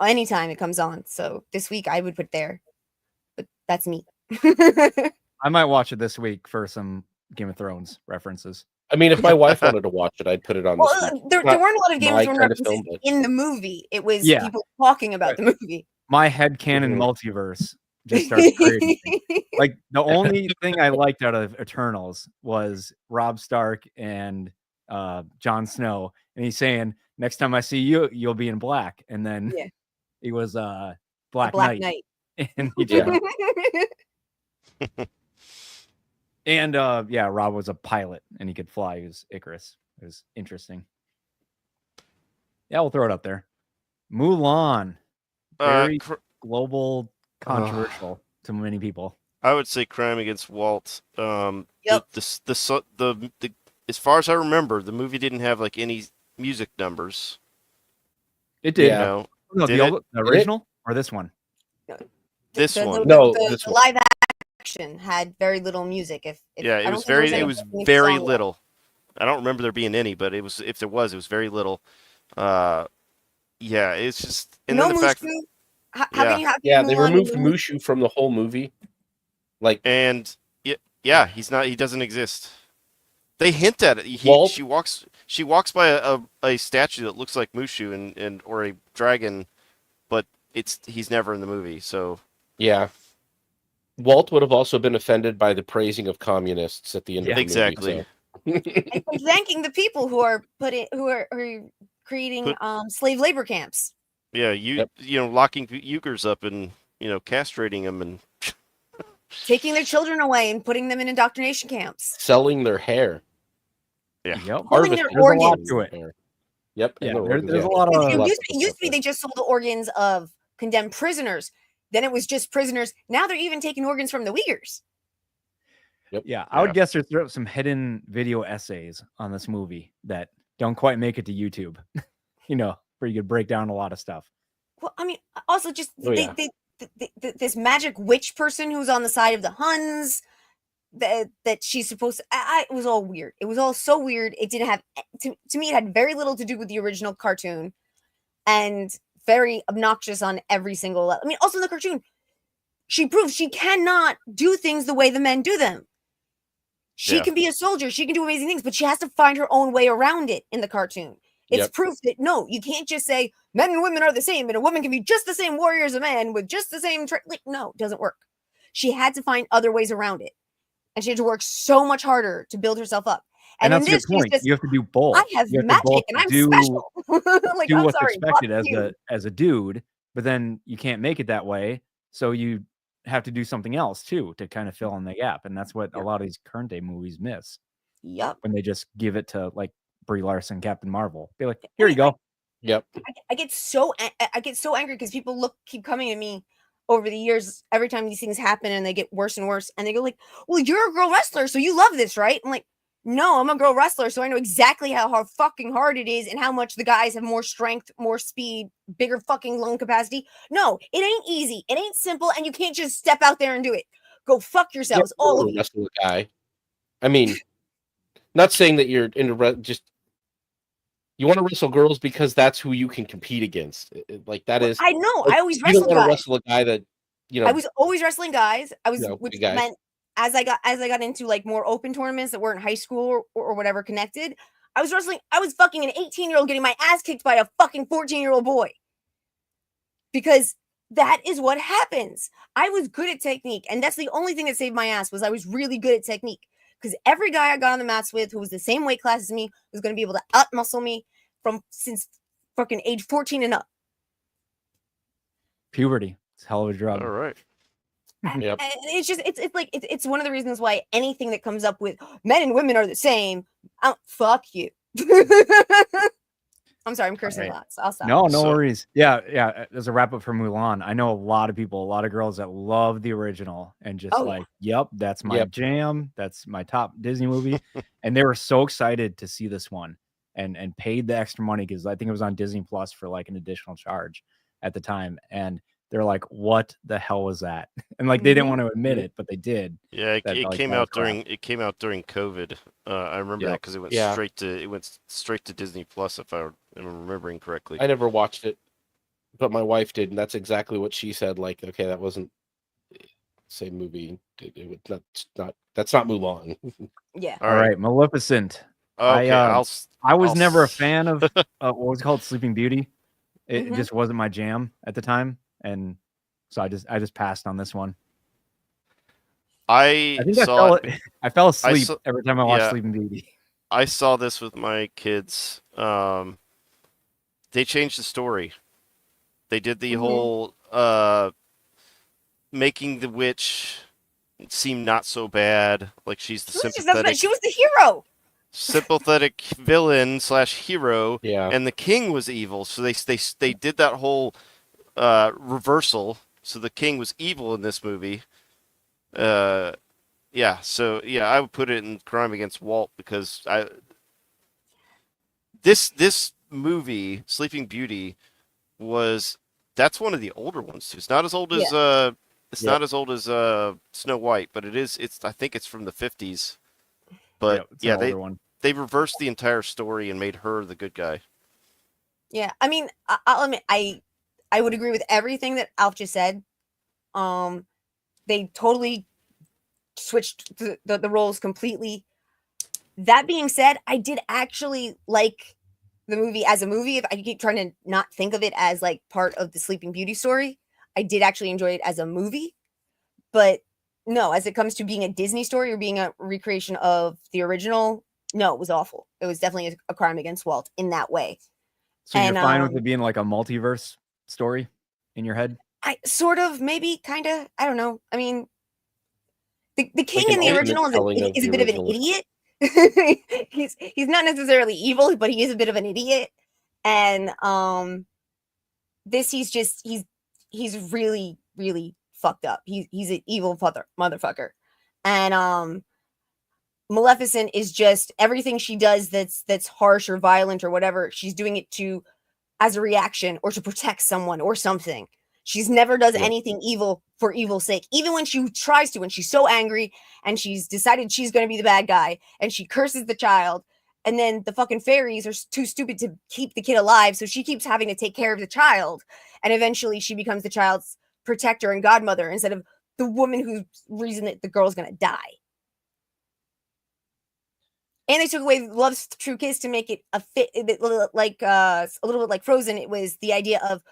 anytime it comes on. So this week I would put there, but that's me. I might watch it this week for some Game of Thrones references. I mean, if my wife wanted to watch it, I'd put it on. There weren't a lot of Game of Thrones references in the movie. It was people talking about the movie. My headcanon multiverse just starts creating. Like the only thing I liked out of Eternals was Robb Stark and Jon Snow, and he's saying, "Next time I see you, you'll be in black." And then he was Black Knight. And and Rob was a pilot and he could fly. He was Icarus. It was interesting. Yeah, we'll throw it up there. Mulan, very global, controversial to many people. I would say Crime Against Walt. The as far as I remember, the movie didn't have like any music numbers. It did. Yeah. No, the original or this one? This one. The live action had very little music. It was very little. I don't remember there being any, but if there was, it was very little. It's just and no then the fact they removed Mushu from the whole movie. He doesn't exist. They hint at it. She walks by a statue that looks like Mushu and or a dragon, but he's never in the movie. So yeah, Walt would have also been offended by the praising of communists at the end of the movie. And thanking the people who are creating slave labor camps. Yeah, locking Uyghurs up and castrating them and taking their children away and putting them in indoctrination camps, selling their hair. Yeah, holding their organs. To it. Yep. Yeah, there's a lot of. It used to be they just sold the organs of condemned prisoners. Then it was just prisoners. Now they're even taking organs from the Uyghurs. Yep. Yeah, I would guess there's some hidden video essays on this movie that don't quite make it to YouTube. Where you could break down a lot of stuff. Well, I mean, also just this magic witch person who's on the side of the Huns. That she's supposed to. It was all weird. It was all so weird. It didn't have to me. It had very little to do with the original cartoon, and very obnoxious on every single level. I mean, also in the cartoon, she proves she cannot do things the way the men do them. She can be a soldier. She can do amazing things, but she has to find her own way around it in the cartoon. It's proof that no, you can't just say men and women are the same, and a woman can be just the same warrior as a man with just the same. No, it doesn't work. She had to find other ways around it. And she had to work so much harder to build herself up. And in that's a this, good point. she's just, You have to do both. I have You have to magic both and I'm do special. Like, do I'm what's sorry, expected fuck as a dude, but then you can't make it that way, so you have to do something else too to kind of fill in the gap, and that's what a lot of these current day movies miss Yep. when they just give it to like Brie Larson, Captain Marvel. Be like, here you go. Yep. I get so angry because people keep coming to me over the years every time these things happen and they get worse and worse, and they go like, well, you're a girl wrestler, so you love this, right? I'm like, no, I'm a girl wrestler, so I know exactly how fucking hard it is and how much the guys have more strength, more speed, bigger fucking lung capacity. No, it ain't easy, it ain't simple, and you can't just step out there and do it. Go fuck yourselves, all of you. Wrestle a guy. I mean, not saying that you're into just you want to wrestle girls because that's who you can compete against. Like that is. I know. Like, I always you wrestle don't want to guys. wrestle a guy that I was always wrestling guys. Which guys. meant as I got into like more open tournaments that weren't high school or whatever connected, I was wrestling. I was fucking an 18-year-old getting my ass kicked by a fucking 14-year-old boy. Because that is what happens. I was good at technique, and that's the only thing that saved my ass was I was really good at technique. Because every guy I got on the mats with who was the same weight class as me was going to be able to out-muscle me since fucking age 14 and up. Puberty. It's a hell of a drug. All right. Yep. And it's just it's one of the reasons why anything that comes up with men and women are the same, fuck you. I'm sorry, I'm cursing a lot, so I'll stop. No worries. Yeah. As a wrap up for Mulan, I know a lot of people, a lot of girls that love the original and just yep, that's my jam. That's my top Disney movie. And they were so excited to see this one and paid the extra money because I think it was on Disney Plus for like an additional charge at the time. And they're like, what the hell was that? And like they didn't want to admit it, but they did. Yeah, it came out during COVID. I remember that because it went straight to Disney Plus if I'm remembering correctly. I never watched it, but my wife did, and that's exactly what she said. Like, okay, that wasn't the same movie. That's not Mulan. Yeah. All right, Maleficent. Okay, I was never a fan of what was it called, Sleeping Beauty. It just wasn't my jam at the time, and so I just passed on this one. I fell asleep every time I watched Sleeping Beauty. I saw this with my kids. They changed the story. They did the whole making the witch seem not so bad. Like she's the sympathetic. She was the hero. Sympathetic villain / hero. Yeah. And the king was evil. So they did that whole reversal. So the king was evil in this movie. Yeah. So I would put it in Crime Against Walt because this movie, Sleeping Beauty, that's one of the older ones too. It's not as old as not as old as Snow White, but I think it's from the 50s. But they reversed the entire story and made her the good guy. Yeah, I mean, I'll admit I would agree with everything that Alf just said. They totally switched the roles completely. That being said, I did actually like the movie as a movie. If I keep trying to not think of it as like part of the Sleeping Beauty story, I did actually enjoy it as a movie. But no, as it comes to being a Disney story or being a recreation of the original, no, it was awful. It was definitely a crime against Walt in that way. So you're fine with it being like a multiverse story in your head? I sort of, maybe, kind of. I don't know. I mean, the king like in the original is a bit of an idiot. he's not necessarily evil, but he is a bit of an idiot. And this he's really, really fucked up. He's an evil motherfucker. And Maleficent is just everything she does that's harsh or violent or whatever. She's doing it as a reaction or to protect someone or something. She's never does anything evil for evil's sake. Even when she tries to, when she's so angry and she's decided she's going to be the bad guy and she curses the child, and then the fucking fairies are too stupid to keep the kid alive, so she keeps having to take care of the child, and eventually she becomes the child's protector and godmother instead of the woman who's reason that the girl's going to die. And they took away Love's True Kiss to make it a little bit like Frozen. It was the idea of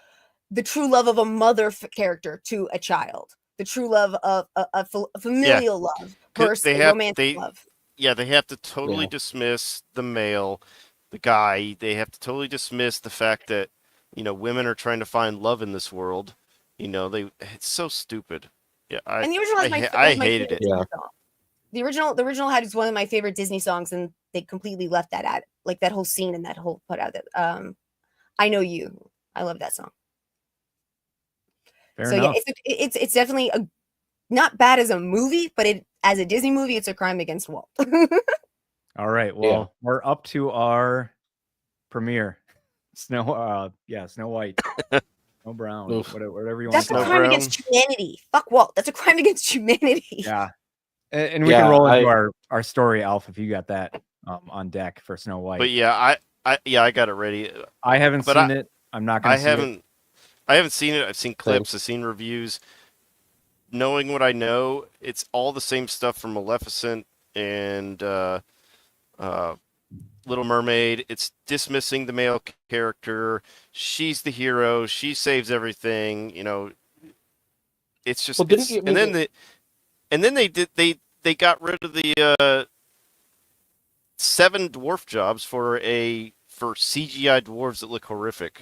the true love of a mother character to a child, the true love of a familial love versus romantic love. they have to totally dismiss the male, the guy. They have to totally dismiss the fact that, women are trying to find love in this world. It's so stupid. Yeah, And the original has I my hated it. Disney song. The original had one of my favorite Disney songs, and they completely left that out, like that whole scene and that whole put out that I Know You. I love that song. Fair enough. Yeah, it's definitely not bad as a movie, but as a Disney movie, it's a crime against Walt. All right, well, we're up to our premiere. Snow White. No Brown, whatever you want That's to call it. a crime against humanity. Fuck Walt. That's a crime against humanity. Yeah. And we can roll into our story, Alf, if you got that on deck for Snow White. But yeah, I got it ready. I haven't seen it. I'm not going to see it. I haven't seen it. I've seen clips. I've seen reviews. Knowing what I know, it's all the same stuff from Maleficent and Little Mermaid. It's dismissing the male character. She's the hero. She saves everything. It's just. And then they got rid of the 7 dwarf jobs for CGI dwarves that look horrific.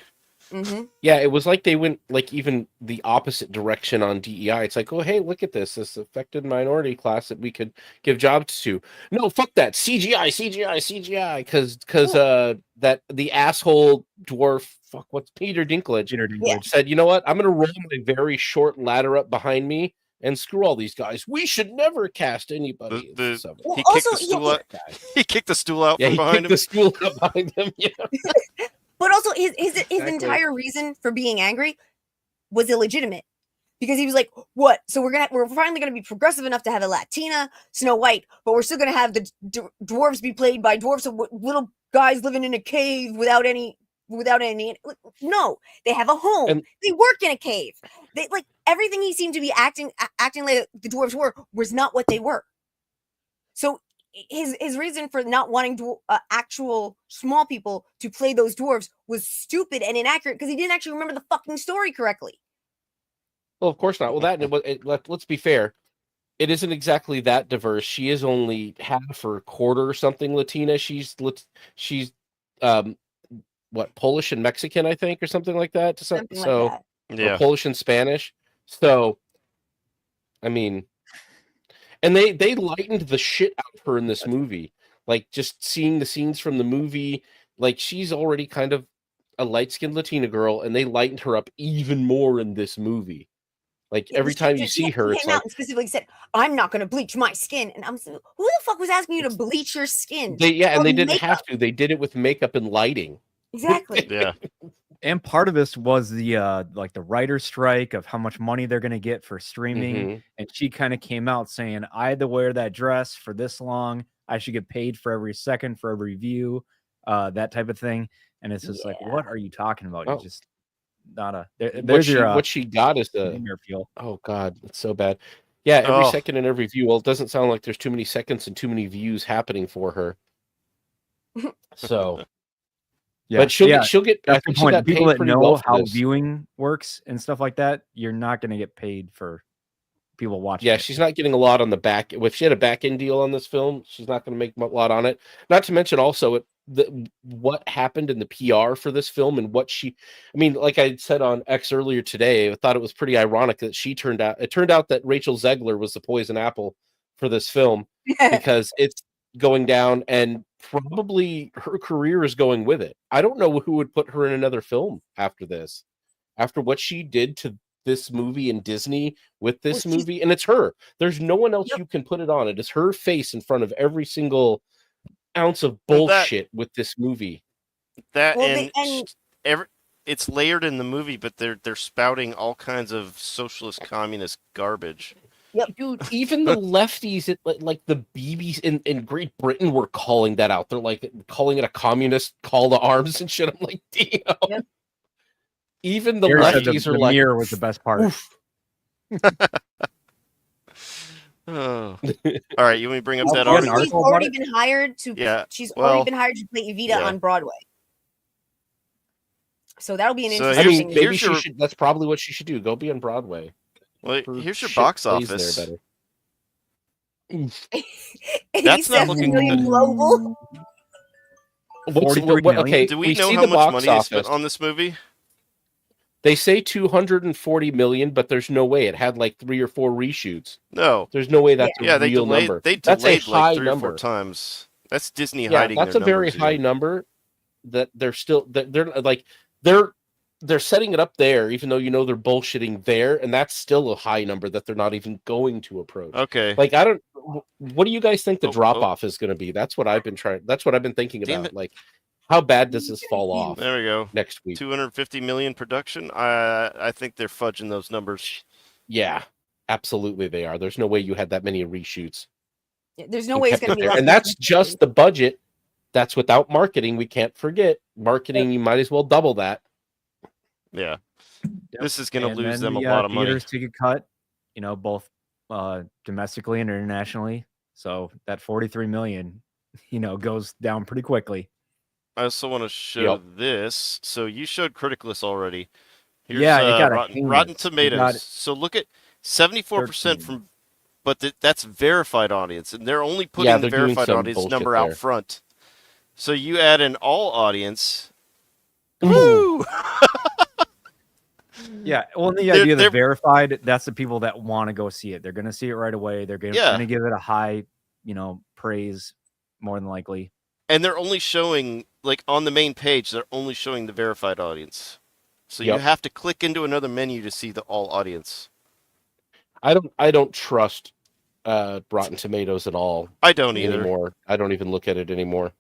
Mm-hmm. Yeah, it was like they went like even the opposite direction on DEI. It's like, oh hey, look at this affected minority class that we could give jobs to. No, fuck that CGI, because that the asshole dwarf what's Peter Dinklage said, you know what? I'm gonna roll my very short ladder up behind me and screw all these guys. We should never cast anybody. He kicked the stool out from behind him. The stool out behind him. Yeah. But also, his entire reason for being angry was illegitimate, because he was like, "What? So we're finally gonna be progressive enough to have a Latina Snow White, but we're still gonna have the dwarves be played by dwarves, little guys living in a cave without any. No, they have a home. And they work in a cave. They like everything he seemed to be acting like the dwarves was not what they were. So." His reason for not wanting actual small people to play those dwarves was stupid and inaccurate, because he didn't actually remember the fucking story correctly. Well, of course not. Well, let's be fair. It isn't exactly that diverse. She is only half or quarter or something Latina. She's Polish and Mexican, I think, or something like that. Something like that. Yeah, Polish and Spanish. So, I mean. And they lightened the shit out of her in this movie. Like, just seeing the scenes from the movie, like, she's already kind of a light-skinned Latina girl, and they lightened her up even more in this movie. Like, every time you see her, it's like... and specifically said, I'm not going to bleach my skin. And I'm saying, who the fuck was asking you to bleach your skin? And they didn't have to. They did it with makeup and lighting. Exactly. Yeah. And part of this was the like the writer's strike of how much money they're going to get for streaming. Mm-hmm. And she kind of came out saying, I had to wear that dress for this long. I should get paid for every second, for every view, that type of thing. And it's just like, what are you talking about? You just not a. What she got is the. Oh God, it's so bad. Yeah, every second and every view. Well, it doesn't sound like there's too many seconds and too many views happening for her. So. Yeah, but she'll get. That's the point. People that know how viewing works and stuff like that, you're not going to get paid for people watching. Yeah, she's not getting a lot on the back. If she had a back end deal on this film, she's not going to make a lot on it. Not to mention also what happened in the PR for this film and what she. I mean, like I said on X earlier today, I thought it was pretty ironic that it turned out that Rachel Zegler was the poison apple for this film because it's going down and probably her career is going with it. I don't know who would put her in another film after this, after what she did to this movie and Disney with this movie. And it's her. There's no one else you can put it on. It is her face in front of every single ounce of bullshit with this movie. It's layered in the movie, but they're spouting all kinds of socialist communist garbage. Yep, dude. Even the lefties, like the BBs in Great Britain, were calling that out. They're like calling it a communist call to arms and shit. I'm like, damn. Yep. Even the lefties are like, mirror was the best part. All right, you want me to bring up that article? She's already been hired to. Yeah, already been hired to play Evita on Broadway. So that'll be an interesting. Maybe she should. That's probably what she should do. Go be on Broadway. Well, here's your box office. That's not looking million good. global. Okay, do we know see how the much box money they office. spent on this movie? They say 240 million, but there's no way. It had like 3 or 4 reshoots. No. There's no way that's a real number. They That's a delayed high like 3 or 4 number. times. That's Disney Yeah, hiding that's their a very numbers high here. number. That they're still they're setting it up there, even though they're bullshitting there, and that's still a high number that they're not even going to approach. Okay. Like what do you guys think the drop off is going to be? That's what I've been thinking about. Like, how bad does this fall off? There we go. Next week, 250 million production. I think they're fudging those numbers. Yeah, absolutely they are. There's no way you had that many reshoots. There's no way it's going to be there. And that's just the budget. That's without marketing. We can't forget marketing. You might as well double that. Yeah. Yep. This is going to lose them a lot of money. Theaters take a cut, both domestically and internationally. So that 43 million, goes down pretty quickly. I also want to show this. So you showed Criticless already. Here's, you got Rotten Tomatoes. So look at 74% from, but that's verified audience, and they're only putting the verified audience number out front. So you add an all audience. Woo! Yeah, well, the idea of the verified, that's the people that want to go see it. They're going to see it right away. They're going to give it a high, praise, more than likely. And they're only showing, like, on the main page, they're only showing the verified audience. So you have to click into another menu to see the all audience. I don't trust Rotten Tomatoes at all. I don't either. Anymore. I don't even look at it anymore.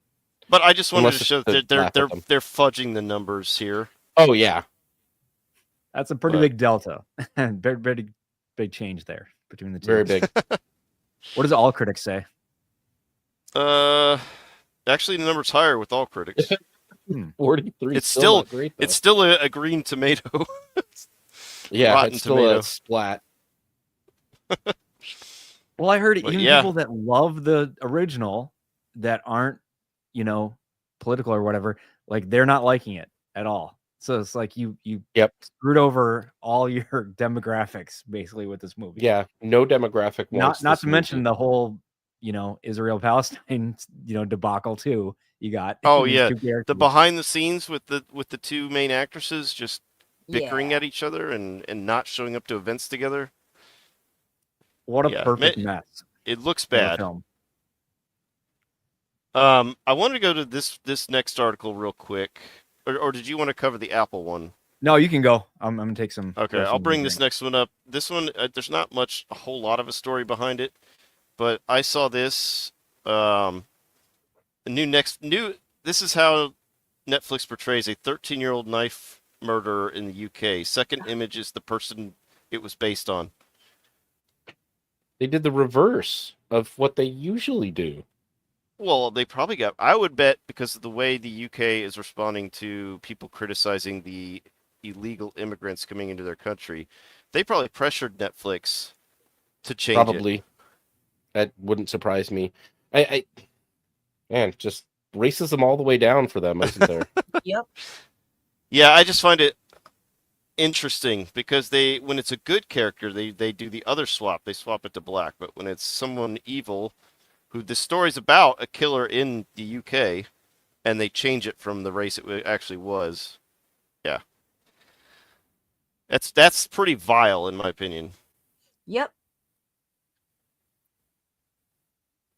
But I just wanted to show that they're fudging the numbers here. Oh yeah. That's a pretty big delta. Very big change there between the two. Very big. What does all critics say? Actually, the number's higher with all critics. 43. It's still not great, though. It's still a green tomato. Yeah, Rotten it's still tomato. a splat. Well, I heard even people that love the original that aren't, political or whatever, like they're not liking it at all. So it's like you screwed over all your demographics basically with this movie. Yeah, no demographic. Not to mention the whole, Israel Palestine, debacle too. You got the behind the scenes with the two main actresses just bickering at each other and not showing up to events together. What a perfect mess. It looks bad. I wanted to go to this next article real quick. Or did you want to cover the Apple one? No, you can go. I'm going to take some. Okay, I'll bring this next one up. This one, there's not a whole lot of a story behind it, but I saw this. This is how Netflix portrays a 13-year-old knife murderer in the UK. Second image is the person it was based on. They did the reverse of what they usually do. Well, they probably got... I would bet because of the way the UK is responding to people criticizing the illegal immigrants coming into their country, they probably pressured Netflix to change it. Probably. That wouldn't surprise me. Man, just racism all the way down for them, isn't there? Yep. Yeah, I just find it interesting because when it's a good character, they do the other swap. They swap it to black. But when it's someone evil... who the story's about, a killer in the UK, and they change it from the race it actually was. Yeah. That's pretty vile, in my opinion. Yep.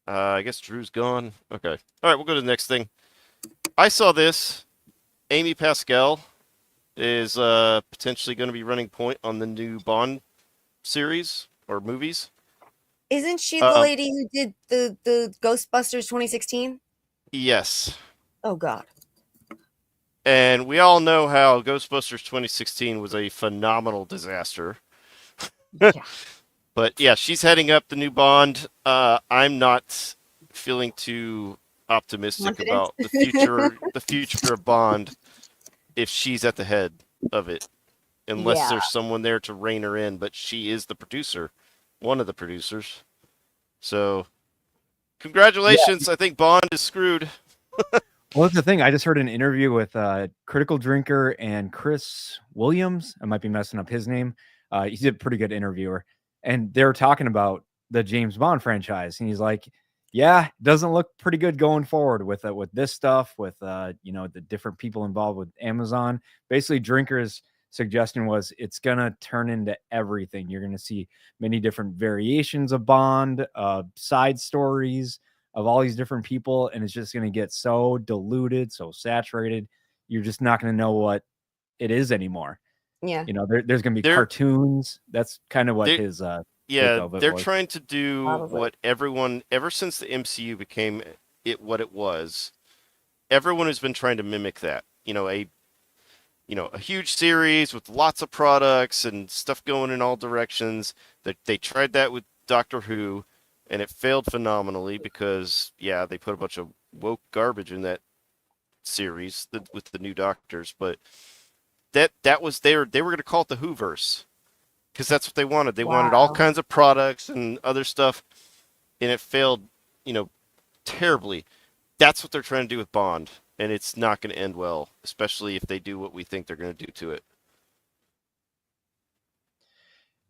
I guess Drew's gone. Okay. All right, we'll go to the next thing. I saw this. Amy Pascal is potentially going to be running point on the new Bond series or movies. Isn't she the lady who did the Ghostbusters 2016? Yes. Oh, God. And we all know how Ghostbusters 2016 was a phenomenal disaster. Yeah. But yeah, she's heading up the new Bond. I'm not feeling too optimistic about the future of Bond if she's at the head of it. Unless there's someone there to rein her in, but she is the producer. One of the producers. So, congratulations. Yeah. I think Bond is screwed. Well, that's the thing. I just heard an interview with Critical Drinker and Chris Williams. I might be messing up his name. He's a pretty good interviewer. And they were talking about, the James Bond franchise, and he's like, yeah, it doesn't look pretty good going forward with this stuff, with the different people involved with Amazon. Basically, Drinker's suggestion was it's gonna turn into everything. You're gonna see many different variations of Bond, side stories of all these different people, and it's just gonna get so diluted, so saturated. You're just not gonna know what it is anymore. Yeah. There's gonna be cartoons. That's kind of what his yeah, they're trying to do what everyone, ever since the MCU became what it was, everyone has been trying to mimic that. A huge series with lots of products and stuff going in all directions. They tried that with Doctor Who, and it failed phenomenally because, they put a bunch of woke garbage in that series with the new Doctors. But that was they were going to call it the Whoverse because that's what they wanted. They wanted all kinds of products and other stuff, and it failed, terribly. That's what they're trying to do with Bond. And it's not going to end well, especially if they do what we think they're going to do to it.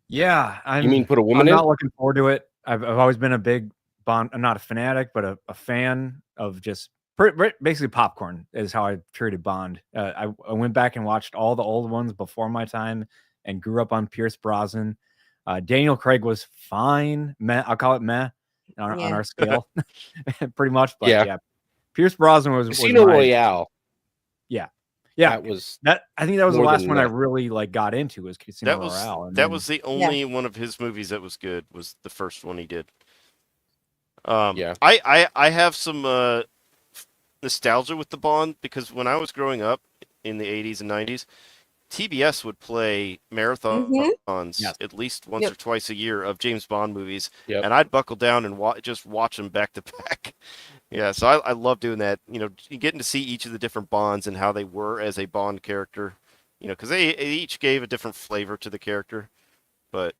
Yeah, you mean put a woman I'm in? not looking forward to it. I've always been a big Bond. I'm not a fanatic, but a fan of just basically popcorn is how I treated Bond. I went back and watched all the old ones before my time and grew up on Pierce Brosnan. Daniel Craig was fine. Meh, I'll call it meh on our scale, pretty much. But yeah. Pierce Brosnan was Casino Royale. Yeah. That was that. I think that was the last one I really got into was Casino Royale. And that was the only one of his movies that was good. Was the first one he did. I have some nostalgia with the Bond because when I was growing up in the 80s and 90s, TBS would play marathons at least once or twice a year of James Bond movies, and I'd buckle down and just watch them back to back. Yeah, so I love doing that. Getting to see each of the different Bonds and how they were as a Bond character. Because they each gave a different flavor to the character. But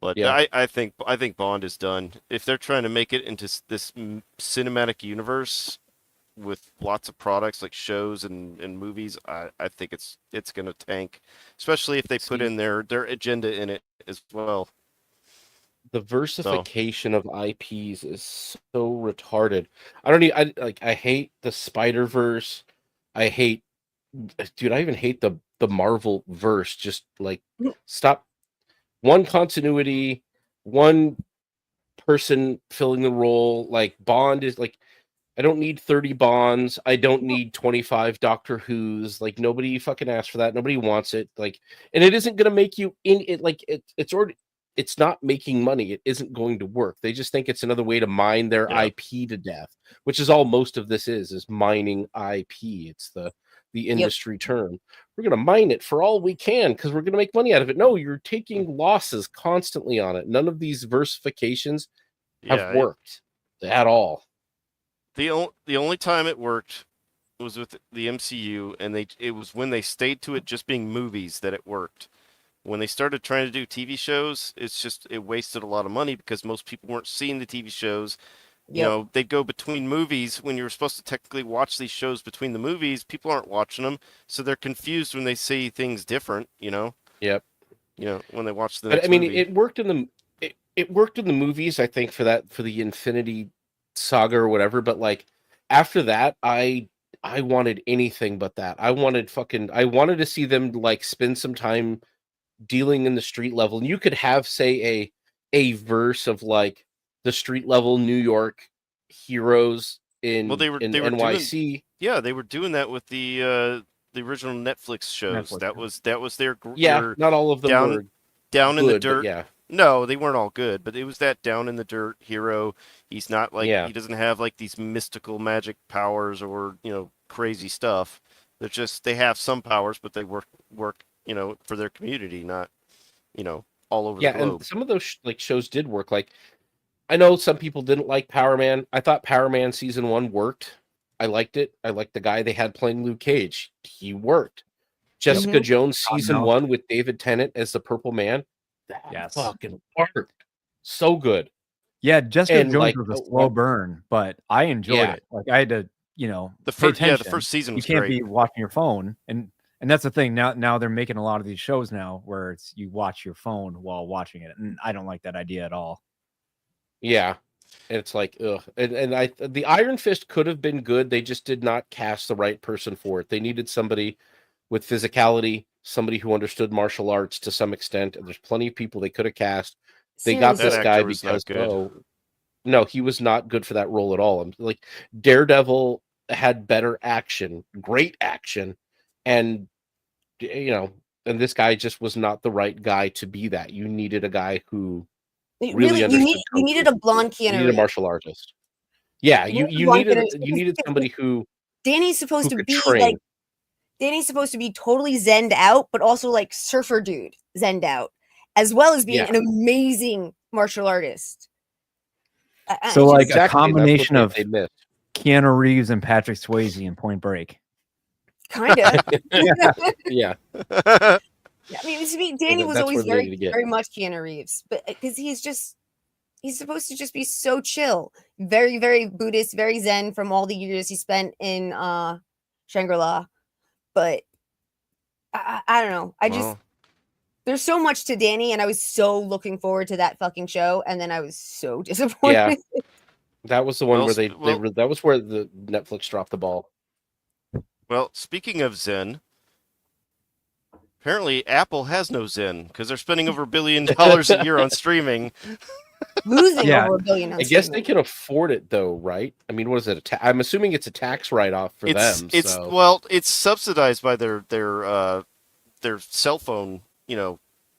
I think Bond is done. If they're trying to make it into this cinematic universe with lots of products like shows and movies, I think it's going to tank, especially if they put in their agenda in it as well. The versification of IPs is so retarded. I hate the Spider-Verse. I even hate the Marvel verse. Just stop. One continuity, one person filling the role. Bond is I don't need 30 Bonds. I don't need 25 Doctor Who's. Nobody fucking asked for that. Nobody wants it. And it isn't going to make you in it. It's not making money. It isn't going to work. They just think it's another way to mine their IP to death, which is all most of this is mining IP. It's the industry term. We're going to mine it for all we can because we're going to make money out of it. No, you're taking losses constantly on it. None of these versifications have worked at all. The only time it worked was with the MCU, and it was when they stayed to it just being movies that it worked. When they started trying to do TV shows, it wasted a lot of money because most people weren't seeing the TV shows. They'd go between movies when you were supposed to technically watch these shows between the movies. People aren't watching them, so they're confused when they see things different. Yep. When they watch the next movie. It worked in it worked in the movies, I think, for the Infinity Saga or whatever. But after that, I wanted anything but that. I wanted to see them spend some time dealing in the street level. And you could have, say, a verse of the street level New York heroes in NYC. They were doing that with the original Netflix shows. That was their not all of them were down good, in the dirt. No, they weren't all good, but it was that down in the dirt hero. He's not he doesn't have these mystical magic powers or crazy stuff. They have some powers, but they work for their community, not all over the globe. And some of those shows did work. I know some people didn't like Power Man. I thought Power Man season 1 worked. I liked it. I liked the guy they had playing Luke Cage. He worked. Jessica Jones season 1 with David Tennant as the Purple Man. That fucking worked. So good. Yeah, Jessica Jones was a slow burn, but I enjoyed it. I had to, pay attention. The first season was You can't great. be watching your phone and And that's the thing. Now they're making a lot of these shows now where it's you watch your phone while watching it, and I don't like that idea at all. Yeah, it's like ugh. And the Iron Fist could have been good. They just did not cast the right person for it. They needed somebody with physicality, somebody who understood martial arts to some extent. And there's plenty of people they could have cast. They got Seriously. this That guy actor was not because good. no, he was not good for that role at all. I'm like Daredevil had better action, great action, and and this guy just was not the right guy to be that. You needed a guy who really understood you needed a blonde you Keanu needed a Reeves. martial artist. Yeah, you needed somebody who Danny's supposed to could be train. like Danny's supposed to be totally zenned out, but also like surfer dude zenned out, as well as being an amazing martial artist. So like exactly, a combination of they missed. Keanu Reeves and Patrick Swayze in Point Break. Kinda. Yeah. I mean, to me, Danny was always very much Keanu Reeves, but because he's supposed to just be so chill, very, very Buddhist, very Zen from all the years he spent in Shangri-La. But I don't know. There's so much to Danny, and I was so looking forward to that fucking show, and then I was so disappointed. Yeah, that was the one where that was where the Netflix dropped the ball. Well, speaking of Zen, apparently Apple has no Zen because they're spending over $1 billion a year on streaming. Losing over $1 billion. I guess they can afford it though, right? I mean, what is it? I'm assuming it's a tax write-off for them. It's subsidized by their cell phone,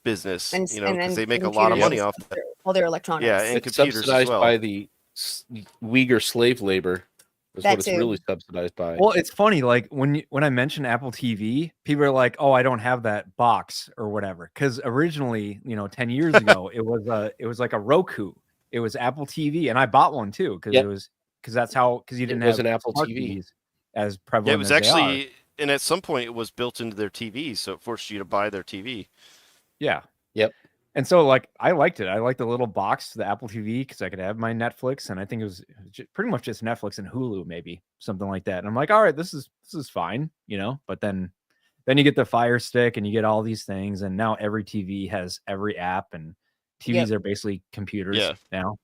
business, because they make a lot of money off that. All their electronics. Yeah, and it's computers subsidized as well. by the Uyghur slave labor. That's what it's really subsidized by. Well, it's funny, like when I mention Apple TV, people are like, "Oh, I don't have that box or whatever." Because originally, 10 years ago, it was like a Roku. It was Apple TV, and I bought one too because you didn't have an Apple TV TV as prevalent. Yeah, it was actually, and at some point, it was built into their TVs, so it forced you to buy their TV. Yeah. Yep. And so, like, I liked it. I liked the little box, the Apple TV, because I could have my Netflix, and I think it was pretty much just Netflix and Hulu, maybe something like that. And I'm like, all right, this is fine, But then you get the Fire Stick, and you get all these things, and now every TV has every app, and TVs are basically computers now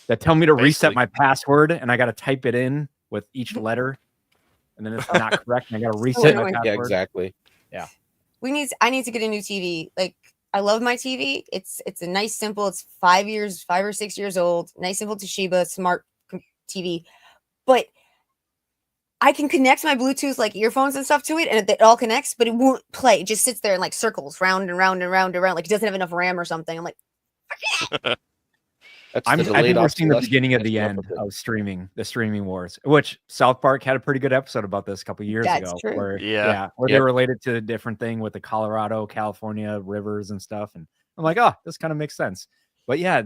that tell me to reset my password, and I got to type it in with each letter, and then it's not correct, and I got to reset my password. Yeah, exactly. Yeah. I need to get a new TV. Like, I love my TV. It's a nice, simple. It's 5 or 6 years old. Nice, simple Toshiba smart TV. But I can connect my Bluetooth like earphones and stuff to it, and it all connects. But it won't play. It just sits there in like circles, round and round and round and round. Like it doesn't have enough RAM or something. I'm like, I think we're seeing the beginning of the end of the streaming wars, which South Park had a pretty good episode about this a couple years ago. True. Where they related to a different thing with the Colorado, California rivers and stuff. And I'm like, this kind of makes sense. But yeah,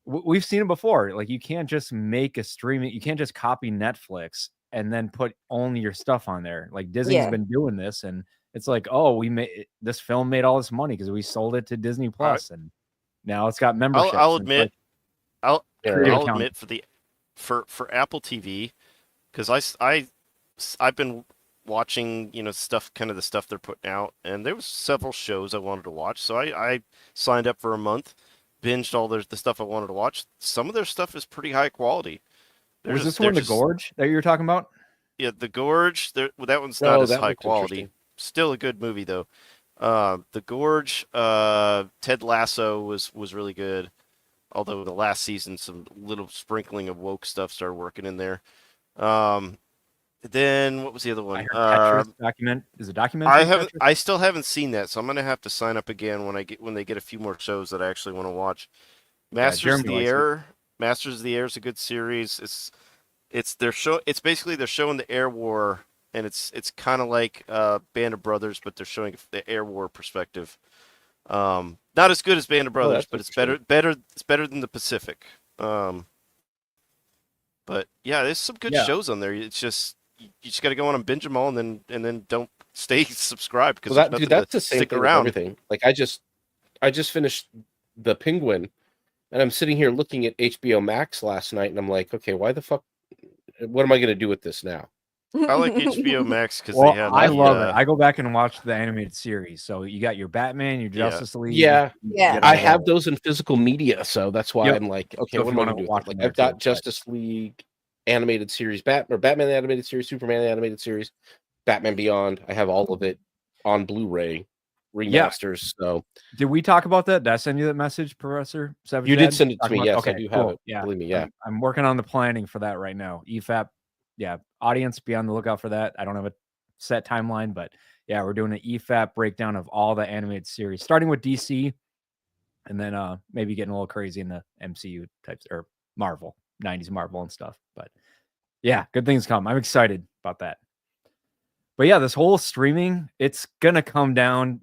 we've seen it before. Like you can't just make a streaming, you can't just copy Netflix and then put only your stuff on there. Like Disney's been doing this, and it's like, this film made all this money because we sold it to Disney Plus, and now it's got memberships. I'll admit for Apple TV, because I've been watching stuff, kind of the stuff they're putting out, and there was several shows I wanted to watch, so I signed up for a month, binged all the stuff I wanted to watch. Some of their stuff is pretty high quality. Was this one the Gorge that you were talking about? Yeah, the Gorge. That one's not as high quality. Still a good movie though. The Gorge, Ted Lasso was really good. Although the last season, some little sprinkling of woke stuff started working in there. Then what was the other one? I heard is a documentary. I still haven't seen that, so I'm gonna have to sign up again when they get a few more shows that I actually want to watch. Masters of the Air is a good series. It's basically they're showing the air war, and it's kind of like Band of Brothers, but they're showing the air war perspective. Not as good as Band of Brothers, but it's better. It's better than the Pacific. But yeah, there's some good shows on there. It's just you just got to go on and binge them all, and then don't stay subscribed because that's the same thing with everything. Like I just finished The Penguin, and I'm sitting here looking at HBO Max last night, and I'm like, okay, why the fuck? What am I going to do with this now? I like HBO Max because Well, they have. I love it. I go back and watch the animated series. So you got your Batman, your Justice League. Yeah. Yeah. I have those in physical media, so that's why I'm like, okay, So what if am I you going to do wanna with watch it? Like, them I've got there too, Justice League animated series, Batman the animated series, Superman the animated series, Batman Beyond. I have all of it on Blu-ray remasters. So did we talk about that? Did I send you that message, Professor Savage? you did send it to me. Yes, Okay, I do have it. Yeah, Believe me. Yeah, I'm working on the planning for that right now. EFAP, yeah. Audience, be on the lookout for that. I don't have a set timeline, but yeah, we're doing an EFAP breakdown of all the animated series, starting with DC, and then maybe getting a little crazy in the MCU types or Marvel, 90s Marvel and stuff. But yeah, good things come. I'm excited about that. But yeah, this whole streaming, it's gonna come down.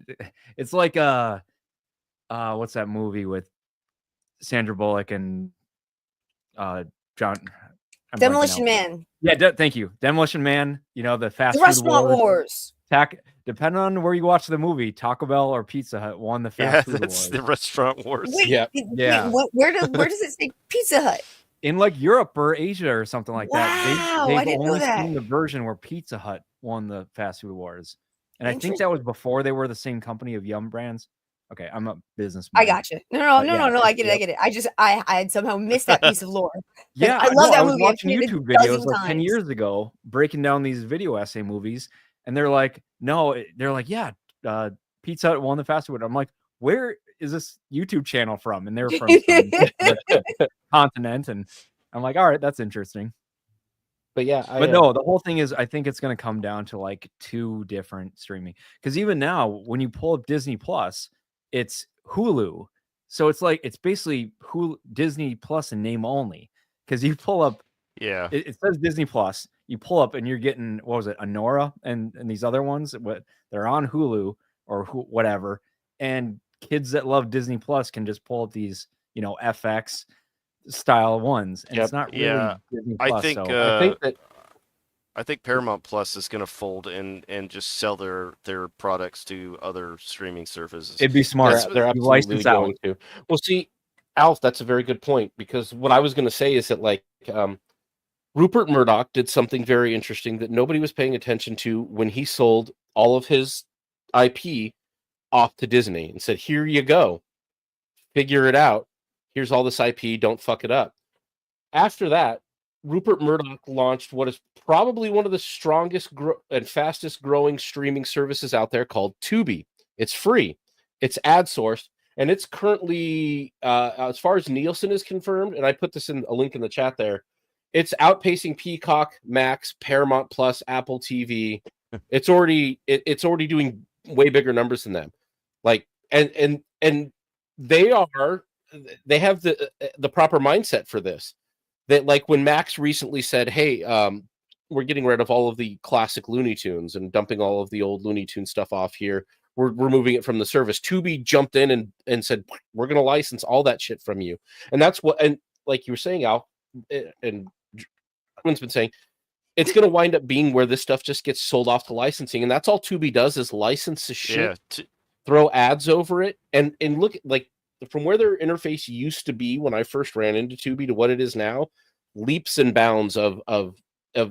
It's like what's that movie with Sandra Bullock and John Demolition Man. Yeah, thank you. Demolition Man, you know, the fast The food Restaurant Wars. Depending on where you watch the movie, Taco Bell or Pizza Hut won the fast food that's wars. the Restaurant Wars. Wait, Yeah. where does it say Pizza Hut? In like Europe or Asia or something like that. Wow, I didn't know that. Seen the version where Pizza Hut won the fast food wars. And I think that was before they were the same company of Yum Brands. Okay, I'm a businessman. I got you. No, I get it. I had somehow missed that piece of lore. Yeah, I love that I was movie. watching YouTube videos like 10 years ago, breaking down these video essay movies, and they're like, yeah, Pizza Hut won the fast food. I'm like, where is this YouTube channel from? And they're from some continent, and I'm like, all right, that's interesting. but yeah, No, the whole thing is, I think it's going to come down to like two different streaming. Because even now, when you pull up Disney Plus, it's Hulu, so it's like it's basically Hulu, Disney Plus in name only. Because you pull up, it says Disney Plus. You pull up and you're getting, what was it, Anora and these other ones. They're on Hulu or whatever, and kids that love Disney Plus can just pull up these, you know, FX style ones, and it's not really Disney Plus. I think Paramount Plus is going to fold and just sell their products to other streaming services. It'd be smart. They're absolutely going to. Well, see, Alf, that's a very good point, because what I was going to say is that like Rupert Murdoch did something very interesting that nobody was paying attention to when he sold all of his IP off to Disney and said, "Here you go, figure it out. Here's all this IP. Don't fuck it up." After that, Rupert Murdoch launched what is probably one of the strongest and fastest growing streaming services out there, called Tubi. It's free, it's ad sourced, and it's currently, as far as Nielsen is confirmed, and I put this in a link in the chat there, it's outpacing Peacock, Max, Paramount Plus, Apple TV. It's already doing way bigger numbers than them. Like, and they have the proper mindset for this. That, like, when Max recently said, "Hey, we're getting rid of all of the classic Looney Tunes and dumping all of the old Looney Tune stuff off here. We're moving it from the service." Tubi jumped in and said, "We're going to license all that shit from you." And that's what, and like you were saying, Al, and everyone's been saying, it's going to wind up being where this stuff just gets sold off to licensing, and that's all Tubi does, is license the shit, throw ads over it, and look, like, from where their interface used to be when I first ran into Tubi to what it is now, leaps and bounds of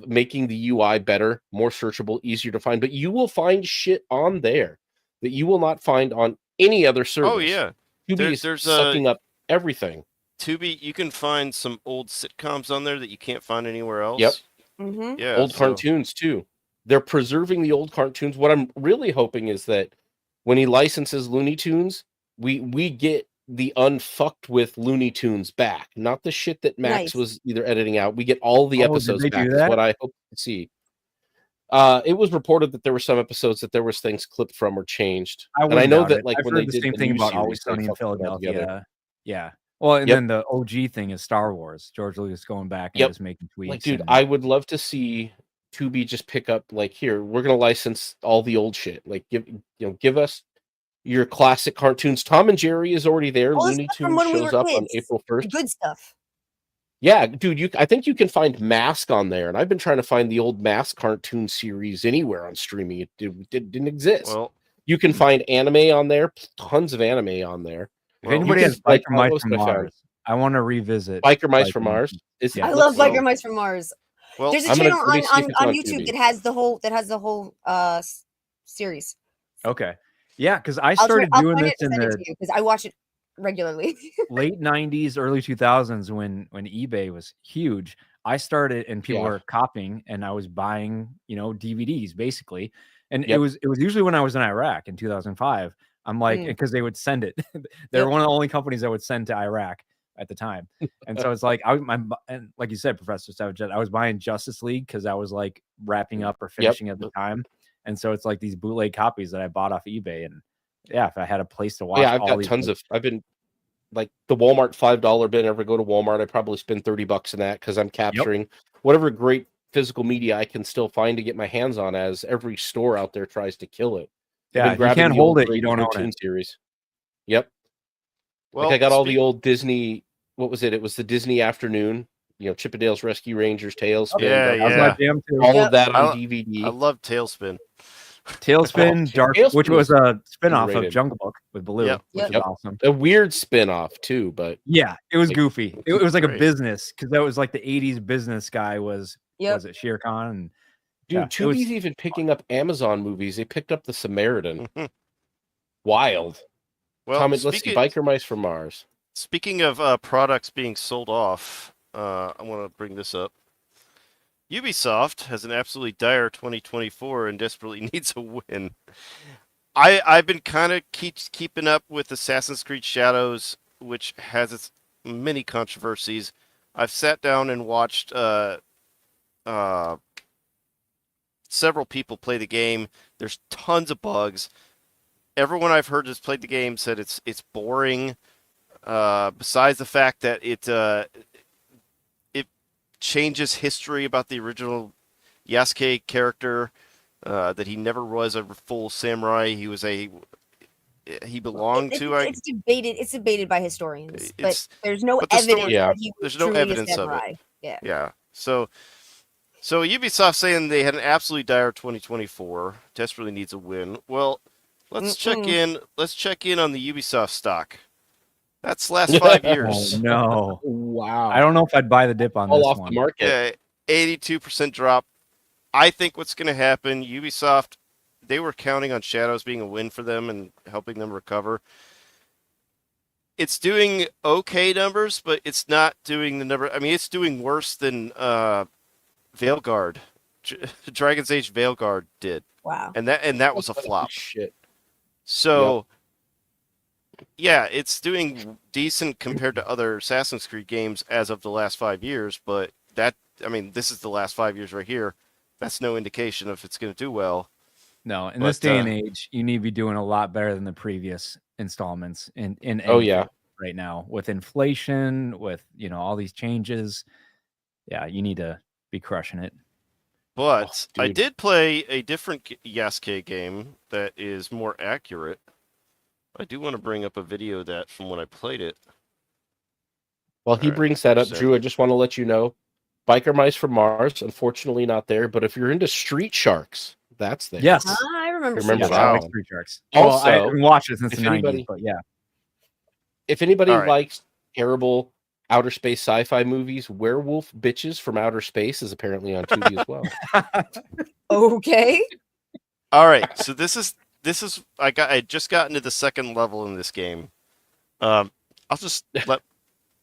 making the UI better, more searchable, easier to find. But you will find shit on there that you will not find on any other service. Oh yeah, Tubi is sucking up everything. Tubi, you can find some old sitcoms on there that you can't find anywhere else. Yep. Mm-hmm. Yeah, old cartoons too. They're preserving the old cartoons. What I'm really hoping is that when he licenses Looney Tunes, we get the unfucked with Looney Tunes back, not the shit that Max was either editing out. We get all the episodes back. Is what I hope to see. It was reported that there were some episodes that there was things clipped from or changed. I know that, like, when they did the same thing about Always Sunny in Philadelphia. Yeah. Well, and then the OG thing is Star Wars. George Lucas going back and just making tweets. Like, dude, I would love to see Tubi just pick up, like, here, we're gonna license all the old shit. Like, give us your classic cartoons. Tom and Jerry is already there. Looney Tunes shows up on April 1st. Good stuff. Yeah, dude, I think you can find Mask on there, and I've been trying to find the old Mask cartoon series anywhere on streaming. It didn't exist. Well, you can find anime on there, tons of anime on there. If anybody has Biker Mice from Mars, I want to revisit Biker Mice from Mars. I love Biker Mice from Mars. Well, there's a I'm gonna channel let me see if on it's on YouTube Tubi. that has the whole series. Okay. Yeah, because I I'll started find doing it this and in send it the to you because I watch it regularly. late 90s, early 2000s when eBay was huge. I started and people were copying and I was buying, DVDs basically. And it was usually when I was in Iraq in 2005. I'm like, because they would send it. They were one of the only companies that would send to Iraq at the time. And so it's like, and like you said, Professor Savage, I was buying Justice League because I was like wrapping up or finishing at the time. And so it's like these bootleg copies that I bought off eBay. And yeah, if I had a place to watch, I've got tons of. I've been like the Walmart $5 bin. Ever go to Walmart? I probably spend $30 in that because I'm capturing whatever great physical media I can still find to get my hands on. As every store out there tries to kill it. Yeah, if you can't hold it, you don't own it. Series. Yep. Well, like I got all the old Disney. What was it? It was the Disney Afternoon. Chippendales Rescue Rangers, Tailspin. All of that on DVD. I love Tailspin. Tailspin, Dark, which was a spinoff of Jungle Book with Baloo, which was awesome. A weird spinoff too, but yeah, it was goofy. It was like a business because that was like the '80s business guy was it Shere Khan? And dude, Tubi's even picking up Amazon movies. They picked up The Samaritan. Wild. Well, let's see, Biker Mice from Mars. Speaking of products being sold off, I want to bring this up. Ubisoft has an absolutely dire 2024 and desperately needs a win. I've been kind of keeping up with Assassin's Creed Shadows, which has its many controversies. I've sat down and watched several people play the game. There's tons of bugs. Everyone I've heard that's played the game said it's boring. Besides the fact that it changes history about the original Yasuke character, that he never was a full samurai. He belonged to. It's debated. It's debated by historians, but there's no evidence. There's no evidence of it. Yeah. So Ubisoft saying they had an absolutely dire 2024, desperately needs a win. Well, let's check in. Let's check in on the Ubisoft stock. That's last 5 years. Oh, no. Wow. I don't know if I'd buy the dip on this one. The market. Yeah, 82% drop. I think what's going to happen, Ubisoft, they were counting on Shadows being a win for them and helping them recover. It's doing okay numbers, but it's not doing the number. I mean, it's doing worse than Veilguard. Dragon's Age Veilguard did. Wow. And that was a flop. Shit. So, yeah, it's doing decent compared to other Assassin's Creed games as of the last 5 years, but this is the last 5 years right here. That's no indication if it's going to do well. No, in this day and age, you need to be doing a lot better than the previous installments in right now with inflation, with all these changes. Yeah, you need to be crushing it. But I did play a different Yasuke game that is more accurate. I do want to bring up a video that from when I played it. While he brings that up, Drew, I just want to let you know, Biker Mice from Mars, unfortunately not there, but if you're into Street Sharks, that's there. Yes. I remember that. I like Street Sharks. Also, I haven't watched it since the 90s, but yeah. If anybody likes terrible outer space sci-fi movies, Werewolf Bitches from Outer Space is apparently on Tubi as well. Okay. All right, so this is I just got into the second level in this game. I'll just let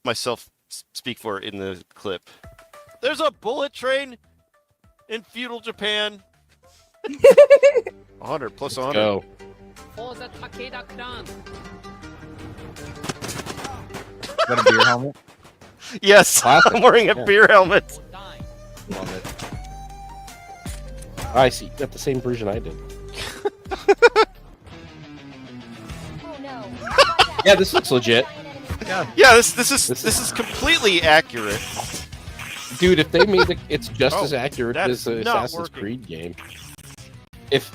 myself speak for it in the clip. There's a bullet train in feudal Japan. 100 plus 100. Go. Is that a beer helmet? Yes, I'm wearing a beer helmet. Love it. I see. You got the same version I did. Yeah, this looks legit. Yeah, this is completely accurate. Dude, if they made it's just as accurate as the Assassin's Creed game. If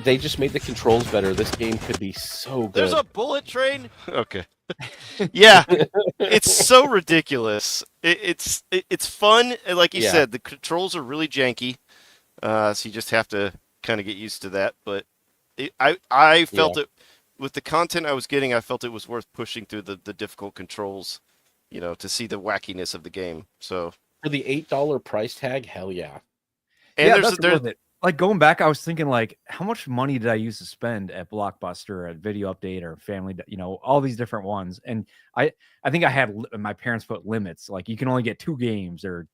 they just made the controls better, this game could be so good. There's a bullet train. Okay. Yeah, it's so ridiculous. It's fun. Like you said, the controls are really janky, so you just have to kind of get used to that. But I felt it with the content I was getting. I felt it was worth pushing through the difficult controls, to see the wackiness of the game. So For the $8 price tag, hell yeah. And yeah, there's worth it. Like going back, I was thinking like, how much money did I used to spend at Blockbuster, at Video Update, or Family, all these different ones. And I think I had my parents put limits, like you can only get 2 games or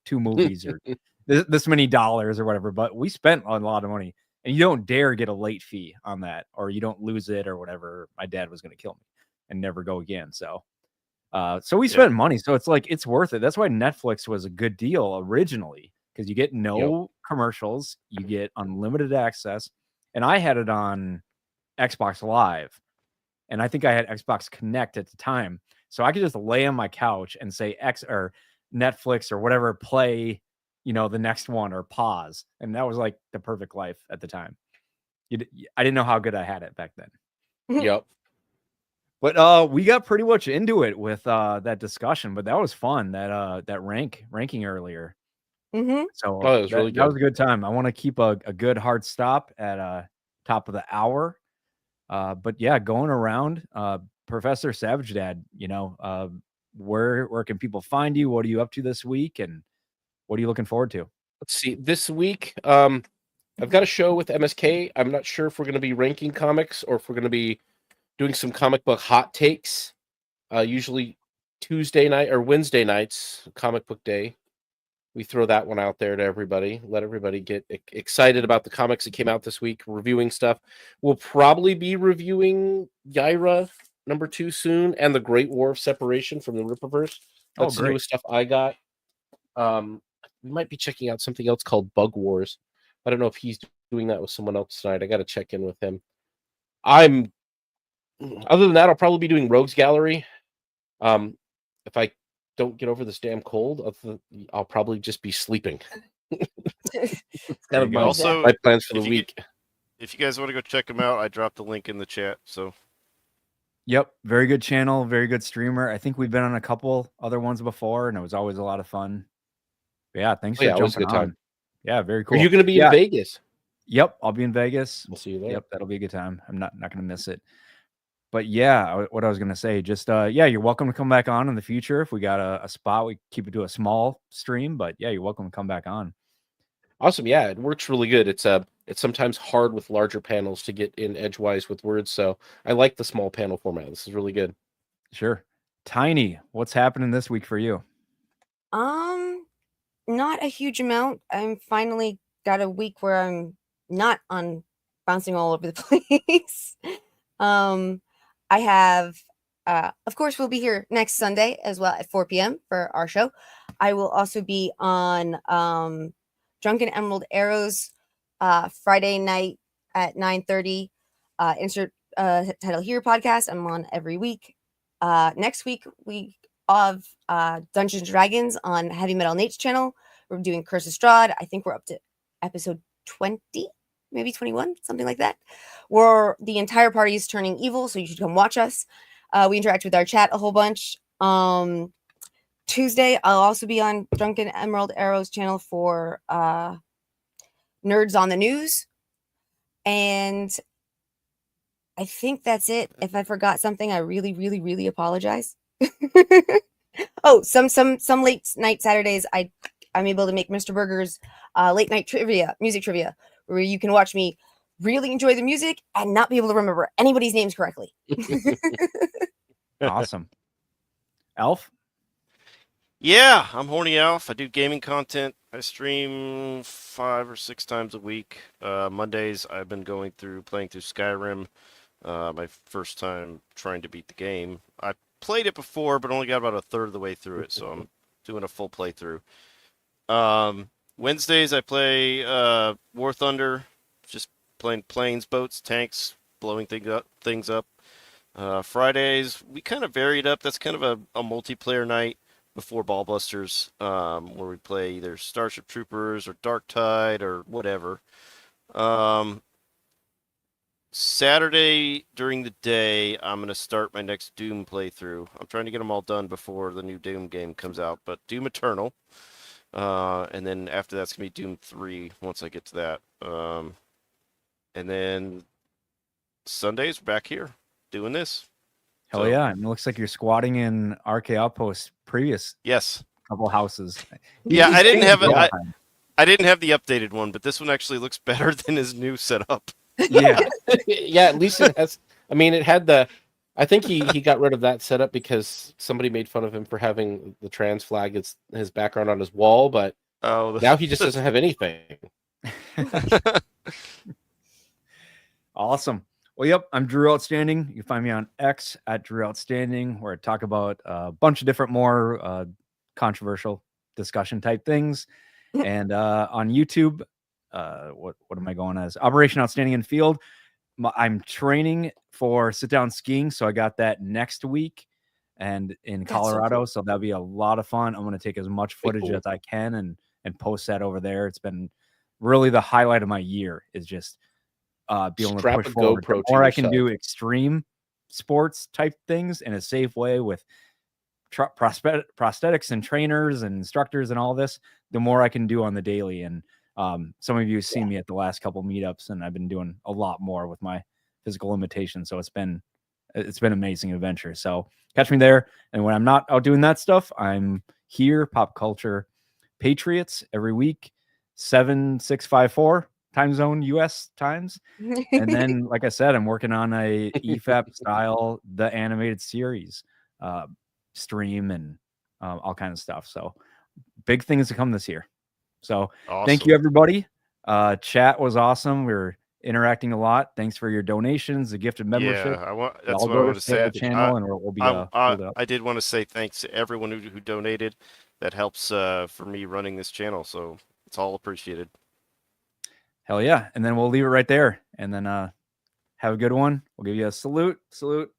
2 movies or this many dollars or whatever. But we spent a lot of money, and you don't dare get a late fee on that, or you don't lose it or whatever. My dad was going to kill me and never go again. So we spent money, so it's like it's worth it. That's why Netflix was a good deal originally, because you get no commercials, you get unlimited access, and I had it on Xbox Live, and I think I had Xbox Connect at the time, so I could just lay on my couch and say X or Netflix or whatever, play, the next one, or pause, and that was like the perfect life at the time. I didn't know how good I had it back then. Yep. But we got pretty much into it with that discussion, but that was fun. That ranking earlier. Mm-hmm. So that was really good. That was a good time. I want to keep a good hard stop at top of the hour. But yeah, going around, Professor Savage Dad, where can people find you? What are you up to this week, and what are you looking forward to? Let's see. This week, I've got a show with MSK. I'm not sure if we're going to be ranking comics or if we're going to be doing some comic book hot takes. Usually Tuesday night or Wednesday nights, comic book day. We throw that one out there to everybody. Let everybody get excited about the comics that came out this week, reviewing stuff. We'll probably be reviewing Yaira #2 soon, and the Great War of Separation from the Rippaverse. That's the newest stuff I got. We might be checking out something else called Bug Wars. I don't know if he's doing that with someone else tonight. I got to check in with him. Other than that, I'll probably be doing Rogues Gallery. If I don't get over this damn cold, I'll probably just be sleeping. Kind of my plans for the week. If you guys want to go check him out, I dropped the link in the chat. So, yep, very good channel, very good streamer. I think we've been on a couple other ones before, and it was always a lot of fun. But yeah, thanks for jumping on. Yeah, very cool. Are you going to be in Vegas? Yep, I'll be in Vegas. We'll see you there. Yep, that'll be a good time. I'm not going to miss it. But yeah, what I was going to say, just you're welcome to come back on in the future. If we got a spot, we keep it to a small stream. But yeah, you're welcome to come back on. Awesome. Yeah, it works really good. It's sometimes hard with larger panels to get in edgewise with words, so I like the small panel format. This is really good. Sure. Tiny, what's happening this week for you? Not a huge amount. I'm finally got a week where I'm not on bouncing all over the place. I have, of course, we'll be here next Sunday as well at 4 p.m. for our show. I will also be on Drunken Emerald Arrows Friday night at 9:30. Insert title here podcast. I'm on every week. Next week we have Dungeons & Dragons on Heavy Metal Nate's channel. We're doing Curse of Strahd. I think we're up to episode 20. Maybe 21, something like that, where the entire party is turning evil, so you should come watch us. We interact with our chat a whole bunch. Tuesday, I'll also be on Drunken Emerald Arrow's channel for Nerds on the News. And I think that's it. If I forgot something, I really, really, really apologize. Oh, some late night Saturdays, I'm able to make Mr. Burger's late night trivia, music trivia, where you can watch me really enjoy the music and not be able to remember anybody's names correctly. Awesome. Alf? Yeah, I'm Horny Alf. I do gaming content. I stream 5 or 6 times a week. Mondays, I've been playing through Skyrim. My first time trying to beat the game. I played it before, but only got about a third of the way through it, so I'm doing a full playthrough. Wednesdays, I play War Thunder, just playing planes, boats, tanks, blowing things up. Fridays, we kind of varied up. That's kind of a multiplayer night before Ballbusters, where we play either Starship Troopers or Dark Tide or whatever. Saturday during the day, I'm going to start my next Doom playthrough. I'm trying to get them all done before the new Doom game comes out, but Doom Eternal. And then after that's going to be Doom 3 once I get to that. And then Sundays, we're back here doing this. Hell yeah. And it looks like you're squatting in RK Outpost previous. Yes. couple houses. Yeah, He's I didn't changed have it. all the time. I didn't have the updated one, but this one actually looks better than his new setup. Yeah. Yeah, at least it has. I mean, it had the. I think he got rid of that setup because somebody made fun of him for having the trans flag as his background on his wall, but now he just doesn't have anything. Awesome. Well, yep, I'm Drew Outstanding. You can find me on X at Drew Outstanding, where I talk about a bunch of different more controversial discussion type things. And on YouTube, what am I going as? Operation Outstanding in Field. I'm training for sit down skiing, so I got that next week and in Colorado, so that'll be a lot of fun. I'm going to take as much footage as I can and post that over there. It's been really the highlight of my year is just being able to push forward. The more I can do extreme sports type things in a safe way with prosthetics and trainers and instructors and all this, the more I can do on the daily. And some of you have seen me at the last couple meetups, and I've been doing a lot more with my physical limitations. So it's been amazing adventure. So catch me there. And when I'm not out doing that stuff, I'm here, Pop Culture Patriots, every week, 7-6-5-4 time zone US times. And then, like I said, I'm working on a EFAP style, the animated series stream and all kinds of stuff. So big things to come this year. So Thank you, everybody. Chat was awesome. We were interacting a lot. Thanks for your donations, the gifted membership. Yeah, that's what I want to say. Channel and we'll be I did want to say thanks to everyone who donated. That helps for me running this channel. So it's all appreciated. Hell yeah. And then we'll leave it right there. And then have a good one. We'll give you a salute,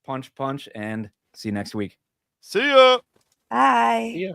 punch, and see you next week. See ya. Bye. See ya.